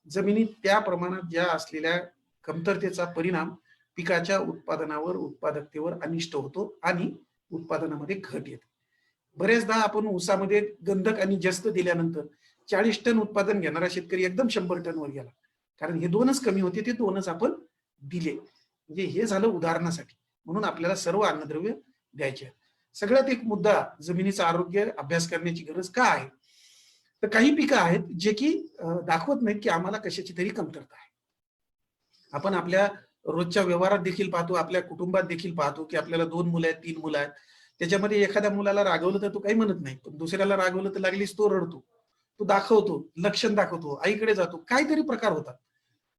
जमिनीत त्या प्रमाणात ज्या असलेल्या कमतरतेचा परिणाम पिकाच्या उत्पादनावर, उत्पादकतेवर अनिष्ट होतो आणि उत्पादनामध्ये घट येते. बरेचदा आपण ऊसामध्ये गंधक आणि जस्त दिल्यानंतर 40 टन उत्पादन घेणारा शेतकरी एकदम 100 टन वर गेला, कारण हे 2च कमी होते, ते 2च आपण दिले. म्हणजे हे झालं उदाहरणासाठी. म्हणून आपल्याला सर्व अन्नद्रव्य द्यायचे आहेत. सगळ्यात एक मुद्दा, जमिनीचं आरोग्य अभ्यास करण्याची गरज का आहे? तर काही पिकं आहेत जे की दाखवत नाहीत की आम्हाला कशाची तरी कमतरता आहे. आपण आपल्या रोजच्या व्यवहारात देखील पाहतो, आपल्या कुटुंबात देखील पाहतो की आपल्याला 2 मुलं आहेत, 3 मुलं आहेत. त्याच्यामध्ये एखाद्या मुलाला रागवलं तर तो काही म्हणत नाही, पण दुसऱ्याला रागवलं तर लागलीच तो रडतो, तो दाखवतो, लक्षण दाखवतो, आईकडे जातो, काहीतरी प्रकार होतात.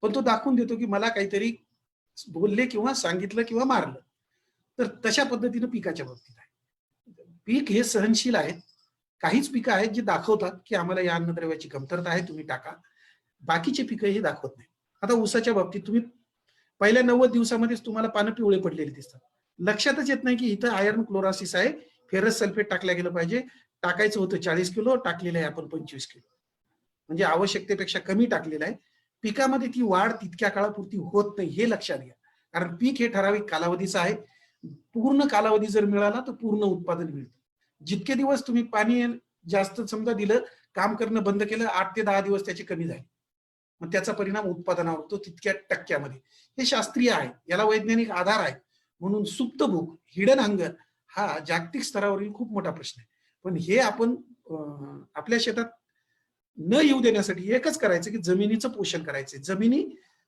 पण तो दाखवून देतो की मला काहीतरी बोलले किंवा सांगितलं किंवा मारलं. तर तशा पद्धतीनं पिकाच्या बाबतीत आहे. पीक हे सहनशील आहेत. काहीच पिकं आहेत जे दाखवतात की आम्हाला या अन्नद्रव्याची कमतरता आहे, तुम्ही टाका. बाकीचे पिकं हे दाखवत नाही. आता ऊसाच्या बाबतीत तुम्ही पहिल्या 90 दिवसामध्येच तुम्हाला पानं पिवळे पडलेली दिसतात. लक्षातच येत नाही की इथं आयर्न क्लोरासिस आहे, फेरस सल्फेट टाकल्या गेलं पाहिजे. टाकायचं होतं 40 किलो, टाकलेलं आहे आपण 25 किलो. म्हणजे आवश्यकतेपेक्षा कमी टाकलेलं आहे. पिकामध्ये ती वाढ तितक्या काळापुरती होत नाही, हे लक्षात घ्या. कारण पीक हे ठराविक कालावधीचं आहे. पूर्ण कालावधी जर मिळाला तर पूर्ण उत्पादन मिळतं. जितके दिवस तुम्ही पाणी जास्त समजा दिलं, काम करणं बंद केलं, 8 ते 10 दिवस त्याचे कमी झाले, मग त्याचा परिणाम उत्पादनावर होतो तितक्या टक्क्यामध्ये. हे शास्त्रीय आहे, याला वैज्ञानिक आधार आहे. म्हणून सुप्त भूक, हिडन हंगर हा जागतिक स्तरावरील खूप मोठा प्रश्न आहे. पण हे आपण आपल्या शेतात न येऊ देण्यासाठी एकच करायचं की जमिनीचं पोषण करायचं. जमिनी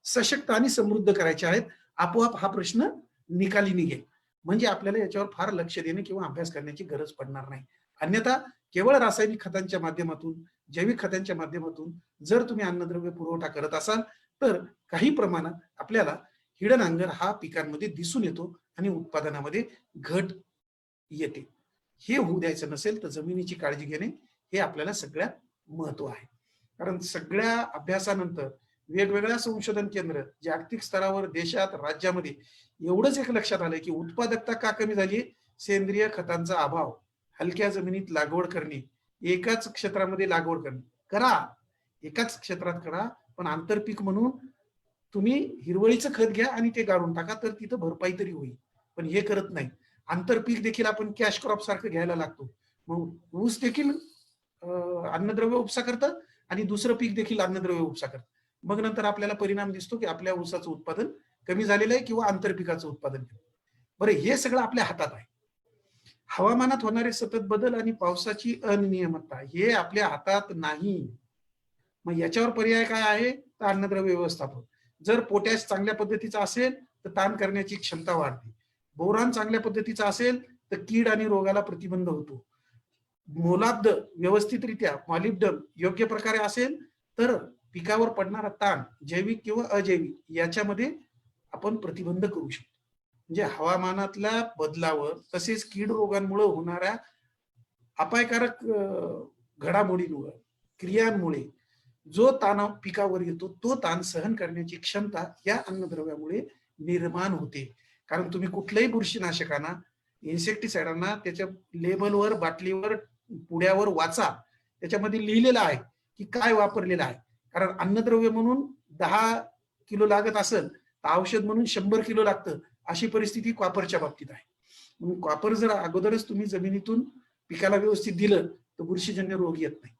सशक्त आणि समृद्ध करायचे आहेत. आपोआप हा प्रश्न निकाली निघेल. म्हणजे आपल्याला याच्यावर फार लक्ष देणे किंवा अभ्यास करण्याची गरज पडणार नाही. अन्यथा केवळ रासायनिक खतांच्या माध्यमातून, जैविक खतांच्या माध्यमातून जर तुम्ही अन्नद्रव्य पुरवठा करत असाल, तर काही प्रमाणात आपल्याला हिडनांगर हा पिकांमध्ये दिसून येतो आणि उत्पादनामध्ये घट येते. हे होऊ द्यायचं नसेल तर जमिनीची काळजी घेणे हे आपल्याला सगळ्यात महत्व आहे. कारण सगळ्या अभ्यासानंतर वेगवेगळ्या संशोधन केंद्र जागतिक स्तरावर देशात, राज्यामध्ये एवढंच एक लक्षात आलंय की उत्पादकता का कमी झाली? सेंद्रिय खतांचा अभाव, हलक्या जमिनीत लागवड करणे, एकाच क्षेत्रामध्ये लागवड करणे. करा, एकाच क्षेत्रात करा, पण आंतरपीक म्हणून तुम्ही हिरवळीचं खत घ्या आणि ते गाळून टाका, तर तिथं भरपाई तरी होईल. पण हे करत नाही. आंतरपीक देखील आपण कॅश क्रॉप सारखं घ्यायला लागतो. मग ऊस देखील अन्नद्रव्य उपसा करतं आणि दुसरं पीक देखील अन्नद्रव्य उपसा करतं. मग नंतर आपल्याला परिणाम दिसतो की आपल्या ऊसाचं उत्पादन कमी झालेलं आहे किंवा आंतरपिकाचं उत्पादन कमी. बरं, हे सगळं आपल्या हातात आहे. हवामानात होणारे सतत बदल आणि पावसाची अनियमितता हे आपल्या हातात नाही. मग याच्यावर पर्याय काय आहे? तर अन्नद्रव्य व्यवस्थापन. जर पोटॅश चांगल्या पद्धतीचा असेल तर ताण करण्याची क्षमता वाढते. बोरान चांगल्या पद्धतीचा असेल तर कीड आणि रोगाला प्रतिबंध होतो. मोलाब्द व्यवस्थितरित्या मॉलिब्डम योग्य प्रकारे असेल तर पिकावर पडणारा ताण जैविक किंवा अजैविक याच्यामध्ये आपण प्रतिबंध करू शकतो. म्हणजे हवामानातल्या बदलावर तसेच कीड रोगांमुळे होणाऱ्या अपायकारक घडामोडींवर, क्रियांमुळे जो ताण पिकावर येतो तो ताण सहन करण्याची क्षमता या अन्नद्रव्यामुळे निर्माण होते. कारण तुम्ही कुठल्याही बुरशीनाशकांना, इन्सेक्टिसाइडांना त्याच्या लेबलवर, बाटलीवर, पुड्यावर वाचा. त्याच्यामध्ये लिहिलेलं आहे की काय वापरलेलं आहे. कारण अन्नद्रव्य म्हणून 10 किलो लागत असेल तर औषध म्हणून 100 किलो लागतं. अशी परिस्थिती कॉपरच्या बाबतीत आहे. म्हणून कॉपर जर अगोदरच तुम्ही जमिनीतून पिकाला व्यवस्थित दिलं तर बुरशीजन्य रोग येत नाही.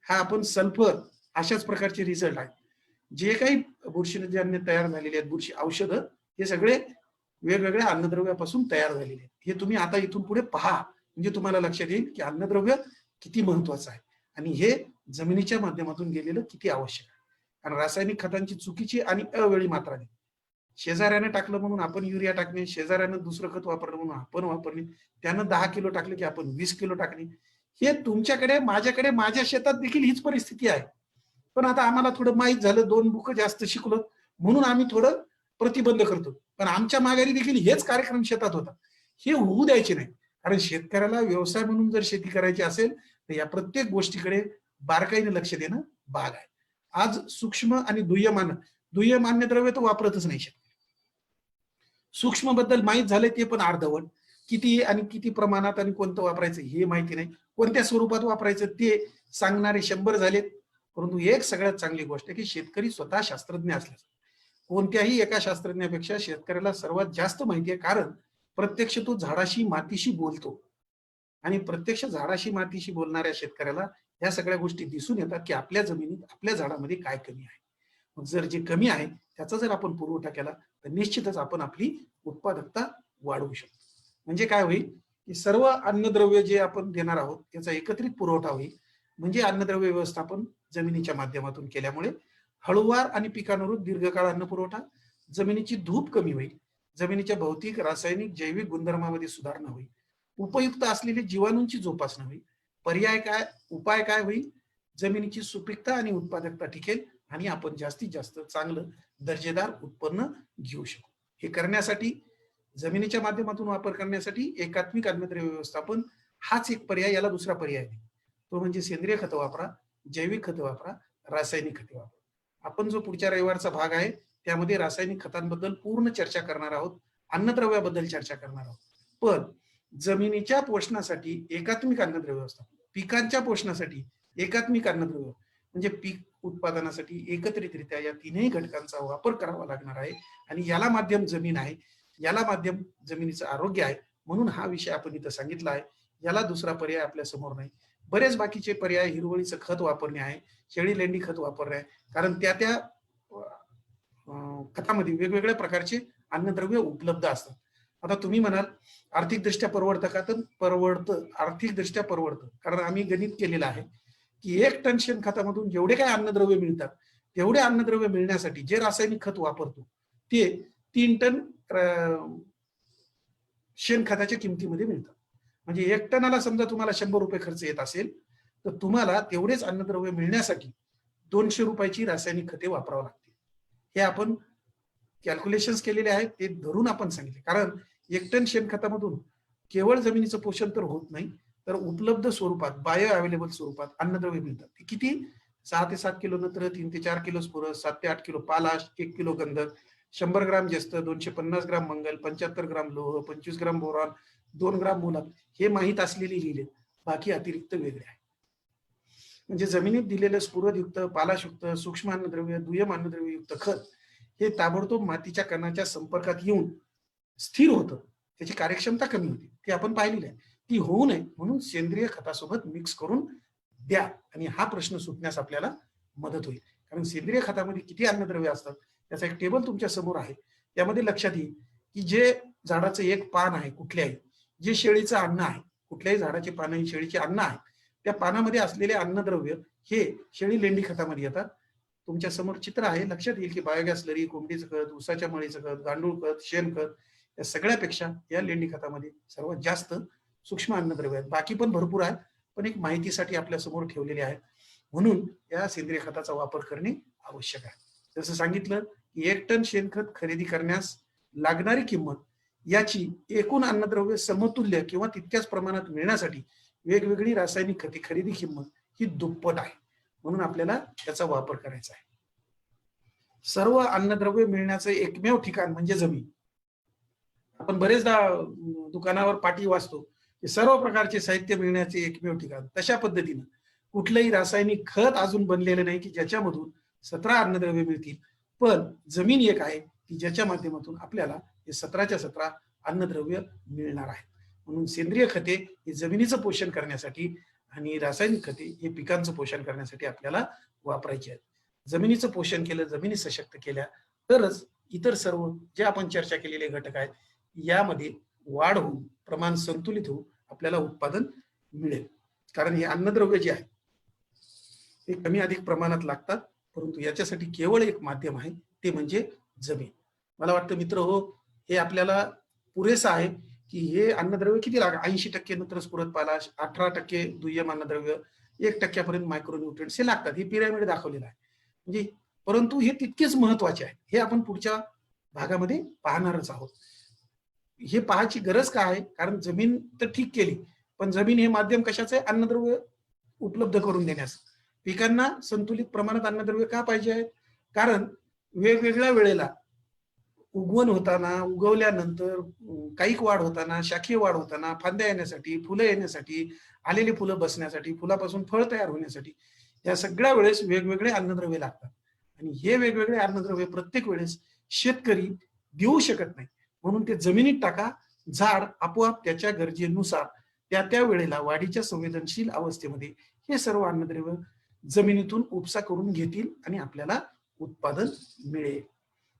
हा आपण सल्फर अशाच प्रकारचे रिझल्ट आहेत. जे काही बुरशीजन्य तयार झालेले आहेत बुरशी औषधं, हे सगळे वेगवेगळ्या अन्नद्रव्यापासून तयार झालेले आहेत. हे तुम्ही आता इथून पुढे पहा, म्हणजे तुम्हाला लक्षात येईल की अन्नद्रव्य किती महत्वाचं आहे आणि हे जमिनीच्या माध्यमातून गेलेलं किती आवश्यक आहे. कारण रासायनिक खतांची चुकीची आणि अवेळी मात्रा नाही. शेजाऱ्याने टाकलं म्हणून आपण युरिया टाकणे, शेजाऱ्यानं दुसरं खत वापरलं म्हणून आपण वापरणे, त्यानं 10 किलो टाकलं की आपण 20 किलो टाकणे. हे तुमच्याकडे, माझ्याकडे, माझ्या शेतात देखील हीच परिस्थिती आहे. पण आता आम्हाला थोडं माहीत झालं, 2 बुकं जास्त शिकलो म्हणून आम्ही थोडं प्रतिबंध करतो. पण आमच्या माघारी देखील हेच कार्यक्रम शेतात होता. हे होऊ द्यायचे नाही. कारण शेतकऱ्याला व्यवसाय म्हणून जर शेती करायची असेल तर या प्रत्येक गोष्टीकडे बारकाईने लक्ष देणं भाग आहे. आज सूक्ष्म आणि दुय्यम अन्नद्रव्य तर वापरतच नाही शेतकरी. सूक्ष्म बद्दल माहीत झाले ते पण अर्धवट. किती आणि किती प्रमाणात आणि कोणतं वापरायचं हे माहिती नाही. कोणत्या स्वरूपात वापरायचं ते सांगणारे 100 झालेत. परंतु एक सगळ्यात चांगली गोष्ट आहे की शेतकरी स्वतः शास्त्रज्ञ असल्यास कोणत्याही एका शास्त्रज्ञापेक्षा शेतकऱ्याला सर्वात जास्त माहिती आहे. कारण प्रत्यक्ष तो झाडाशी मातीशी बोलतो आणि प्रत्यक्ष झाडाशी मातीशी बोलणाऱ्या शेतकऱ्याला या सगळ्या गोष्टी दिसून येतात की आपल्या जमिनीत, आपल्या झाडामध्ये काय कमी आहे. मग जर जे कमी आहे त्याचा जर आपण पुरवठा केला तर निश्चितच आपण आपली उत्पादकता वाढवू शकतो. म्हणजे काय होईल की सर्व अन्नद्रव्य जे आपण देणार आहोत त्याचा एकत्रित पुरवठा होईल. म्हणजे अन्नद्रव्य व्यवस्थापन जमिनीच्या माध्यमातून केल्यामुळे हळूवार आणि पिकानुरूप दीर्घकाळ अन्न पुरवठा, जमिनीची धूप कमी होईल, जमिनीच्या भौतिक, रासायनिक, जैविक गुणधर्मामध्ये सुधारणा होईल, उपयुक्त असलेली जीवाणूंची जोपासना होईल. उपाय काय होईल? जमिनीची सुपीकता आणि उत्पादकता टिकेल आणि आपण जास्तीत जास्त चांगलं दर्जेदार उत्पन्न घेऊ शकू. हे करण्यासाठी जमिनीच्या माध्यमातून वापर करण्यासाठी एकात्मिक अन्नद्रव्य व्यवस्थापन हाच एक पर्याय, याला दुसरा पर्याय नाही. तो म्हणजे सेंद्रिय खतं वापरा, जैविक खतं वापरा, रासायनिक खते वापरा. आपण जो पुढच्या रविवारचा भाग आहे त्यामध्ये रासायनिक खतांबद्दल पूर्ण चर्चा करणार आहोत, अन्नद्रव्याबद्दल चर्चा करणार आहोत. पण जमिनीच्या पोषणासाठी एकात्मिक अन्नद्रव्य व्यवस्थापन, पिकांच्या पोषणासाठी एकात्मिक अन्नद्रव्य म्हणजे पीक उत्पादनासाठी एकत्रितरित्या या तीनही घटकांचा वापर करावा लागणार आहे. आणि याला माध्यम जमीन आहे, याला माध्यम जमिनीचं आरोग्य आहे. म्हणून हा विषय आपण इथं सांगितला आहे. याला दुसरा पर्याय आपल्या समोर नाही. बरेच बाकीचे पर्याय, हिरवळीचं खत वापरणे आहे, शेळी लेंडी खत वापरणे आहे. कारण त्या त्या खतामध्ये वेगवेगळ्या प्रकारचे अन्नद्रव्य उपलब्ध असतात. आता तुम्ही म्हणाल आर्थिकदृष्ट्या परवडतं का? तर परवडतं, आर्थिकदृष्ट्या परवडतं. कारण आम्ही गणित केलेलं आहे की 1 टन शेणखतामधून जेवढे काही अन्नद्रव्य मिळतात तेवढे अन्नद्रव्य मिळण्यासाठी जे रासायनिक खत वापरतो ते 3 टन शेणखताच्या किमतीमध्ये मिळतं. म्हणजे 1 टनाला समजा तुम्हाला ₹100 खर्च येत असेल, तर तुम्हाला तेवढेच अन्नद्रव्य मिळण्यासाठी ₹200 ची रासायनिक खते वापरावी लागतील. हे आपण कॅल्क्युलेशन्स केलेले आहेत, ते धरून आपण सांगितले. कारण 1 टन शेणखतामधून केवळ जमिनीचं पोषण तर होत नाही, तर उपलब्ध स्वरूपात, बायो अवेलेबल स्वरूपात अन्नद्रव्य मिळतात. ते किती? 6 ते 7 किलो नत्र, 3 ते 4 किलो स्फुरस, 7 ते 8 किलो पालाश, 1 किलो गंधक, 100 ग्राम जस्त, 250 ग्राम मंगल, 75 ग्राम लोह, 25 ग्राम बोरॉन, 2 ग्राम मुलाम. हे माहीत असलेले लिहिले. बाकी अतिरिक्त वेगळे आहे. म्हणजे जमिनीत दिलेलं स्फुरदयुक्त, पालाशयुक्त, सूक्ष्म अन्नद्रव्य, दुय्यम अन्नद्रव्ययुक्त खत हे ताबडतोब मातीच्या कणाच्या संपर्कात येऊन स्थिर होतं. त्याची कार्यक्षमता कमी होती. ती आपण पाहिलेली आहे. ती होऊ नये म्हणून सेंद्रिय खतासोबत मिक्स करून द्या आणि हा प्रश्न सुटण्यास आपल्याला मदत होईल. कारण सेंद्रिय खतामध्ये किती अन्नद्रव्य असतात त्याचा एक टेबल तुमच्या समोर आहे. त्यामध्ये लक्षात येईल की जे झाडाचं एक पान आहे कुठल्याही, जे शेळीचं अन्न आहे, कुठल्याही झाडाचे पान ही शेळीचे अन्न आहे, त्या पानामध्ये असलेले अन्नद्रव्य हे शेळी लेंडी खतामध्ये येतात. तुमच्या समोर चित्र आहे, लक्षात येईल की बायोगॅस स्लरी, कोंबडीचं खत, ऊसाच्या मळीचं खत, गांडूळ खत, शेणखत या सगळ्यापेक्षा या लेंडी खतामध्ये सर्वात जास्त सूक्ष्म अन्नद्रव्य आहेत. बाकी पण भरपूर आहेत, पण एक माहितीसाठी आपल्या समोर ठेवलेले आहेत. म्हणून या सेंद्रिय खताचा वापर करणे आवश्यक आहे. जसं सांगितलं की 1 टन शेणखत खरेदी करण्यास लागणारी किंमत याची एकूण अन्नद्रव्य समतुल्य किंवा तितक्याच प्रमाणात मिळण्यासाठी वेगवेगळी रासायनिक खते खरेदी किंमत ही दुप्पट आहे. म्हणून आपल्याला त्याचा वापर करायचा आहे. सर्व अन्नद्रव्य मिळण्याचं एकमेव ठिकाण म्हणजे जमीन. आपण बरेचदा दुकानावर पाटी वाचतो की सर्व प्रकारचे साहित्य मिळण्याचे एकमेव ठिकाण. तशा पद्धतीनं कुठलंही रासायनिक खत अजून बनलेलं नाही की ज्याच्यामधून 17 अन्नद्रव्य मिळतील. पण जमीन एक आहे की ज्याच्या माध्यमातून आपल्याला हे 17च्या 17 अन्नद्रव्य मिळणार आहेत. म्हणून सेंद्रिय खते हे जमिनीचं पोषण करण्यासाठी आणि रासायनिक खते हे पिकांचं पोषण करण्यासाठी आपल्याला वापरायची आहेत. जमिनीचं पोषण केलं, जमिनी सशक्त केल्या तरच इतर सर्व जे आपण चर्चा केलेले घटक आहेत यामध्ये वाढ होऊन, प्रमाण संतुलित होऊन आपल्याला उत्पादन मिळेल. कारण हे अन्नद्रव्य जे आहे ते कमी अधिक प्रमाणात लागतात, परंतु याच्यासाठी केवळ एक माध्यम आहे, ते म्हणजे जमीन. मला वाटतं मित्र हो, हे आपल्याला पुरेसं आहे की हे अन्नद्रव्य किती 80% नत्र स्फुरद पालाश, 18% दुय्यम अन्नद्रव्य, 1% पर्यंत मायक्रोन्यूट्रिएंट्स हे लागतात. ही पिरॅमिड दाखवलेलं आहे. म्हणजे परंतु हे तितकेच महत्वाचे आहे. हे आपण पुढच्या भागामध्ये पाहणारच आहोत. हे पाहायची गरज का आहे? कारण जमीन तर ठीक केली, पण जमीन हे माध्यम कशाचं आहे? अन्नद्रव्य उपलब्ध करून देण्यास. पिकांना संतुलित प्रमाणात अन्नद्रव्य का पाहिजे आहेत? कारण वेगवेगळ्या वेळेला उगवण होताना, उगवल्यानंतर काईक वाढ होताना, शाखीय वाढ होताना, फांद्या येण्यासाठी, फुलं येण्यासाठी, आलेली फुलं बसण्यासाठी, फुलापासून फळ तयार होण्यासाठी या सगळ्या वेळेस वेगवेगळे अन्नद्रव्य लागतात. आणि हे वेगवेगळे अन्नद्रव्य प्रत्येक वेळेस शेतकरी देऊ शकत नाही. म्हणून ते जमिनीत टाका, झाड आपोआप त्याच्या गरजेनुसार त्या त्या वेळेला वाढीच्या संवेदनशील अवस्थेमध्ये हे सर्व अन्नद्रव्य जमिनीतून उपसा करून घेतील आणि आपल्याला उत्पादन मिळेल.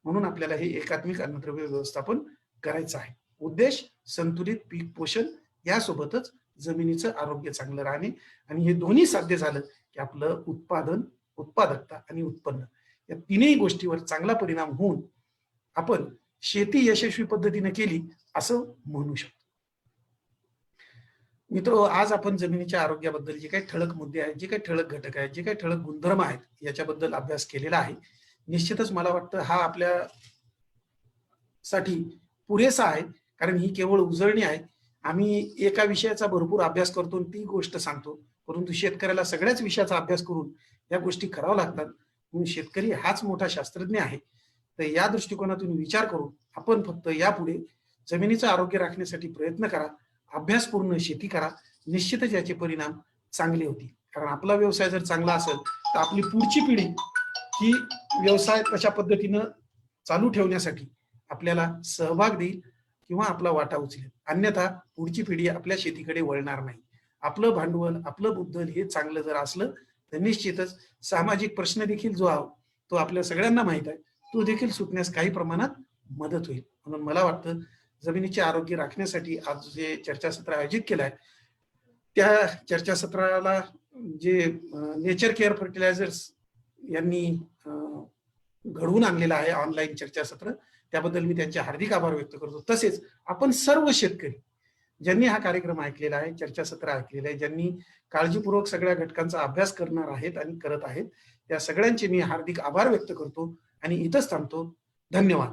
म्हणून आपल्याला हे एकात्मिक अन्नद्रव्य व्यवस्थापन करायचं आहे. उद्देश संतुलित पीक पोषण यासोबतच जमिनीचं आरोग्य चांगलं राहणे आणि हे दोन्ही साध्य झालं की आपलं उत्पादन, उत्पादकता आणि उत्पन्न या तिन्ही गोष्टीवर चांगला परिणाम होऊन आपण शेती यशस्वी पद्धतीने केली असं म्हणू शकतो. मित्र, आज आपण जमिनीच्या आरोग्याबद्दल जे काही ठळक मुद्दे आहेत, जे काही ठळक घटक आहेत, जे काही ठळक गुणधर्म आहेत याच्याबद्दल अभ्यास केलेला आहे. निश्चितच मला वाटतं हा आपल्या साठी पुरेसा आहे. कारण ही केवळ उजळणी आहे. आम्ही एका विषयाचा भरपूर अभ्यास करतो आणि ती गोष्ट सांगतो, परंतु शेतकऱ्याला सगळ्याच विषयाचा अभ्यास करून या गोष्टी कराव्या लागतात. म्हणून शेतकरी हाच मोठा शास्त्रज्ञ आहे. तर या दृष्टिकोनातून विचार करून आपण फक्त यापुढे जमिनीचं आरोग्य राखण्यासाठी प्रयत्न करा, अभ्यासपूर्ण शेती करा. निश्चितच याचे परिणाम चांगले होतील. कारण आपला व्यवसाय जर चांगला असेल तर आपली पुढची पिढी ही व्यवसाय कशा पद्धतीनं चालू ठेवण्यासाठी आपल्याला सहभाग देईल किंवा आपला वाटा उचलेल. अन्यथा पुढची पिढी आपल्या शेतीकडे वळणार नाही. आपलं भांडवल, आपलं मुद्दल हे चांगलं जर असलं तर निश्चितच सामाजिक प्रश्न देखील जो आहे तो आपल्या सगळ्यांना माहित आहे, तो देखील सुटण्यास काही प्रमाणात मदत होईल. म्हणून मला वाटतं जमिनीचे आरोग्य राखण्यासाठी आज जे चर्चासत्र आयोजित केलं आहे त्या चर्चासत्राला जे नेचर केअर फर्टिलायझर्स यांनी घडवून आणलेलं आहे ऑनलाईन चर्चासत्र. त्याबद्दल मी त्यांचे हार्दिक आभार व्यक्त करतो. तसेच आपण सर्व शेतकरी ज्यांनी हा कार्यक्रम ऐकलेला आहे, चर्चासत्र ऐकलेलं आहे, ज्यांनी काळजीपूर्वक सगळ्या घटकांचा अभ्यास करणार आहेत आणि करत आहेत, त्या सगळ्यांचे मी हार्दिक आभार व्यक्त करतो आणि इथंच थांबतो. धन्यवाद.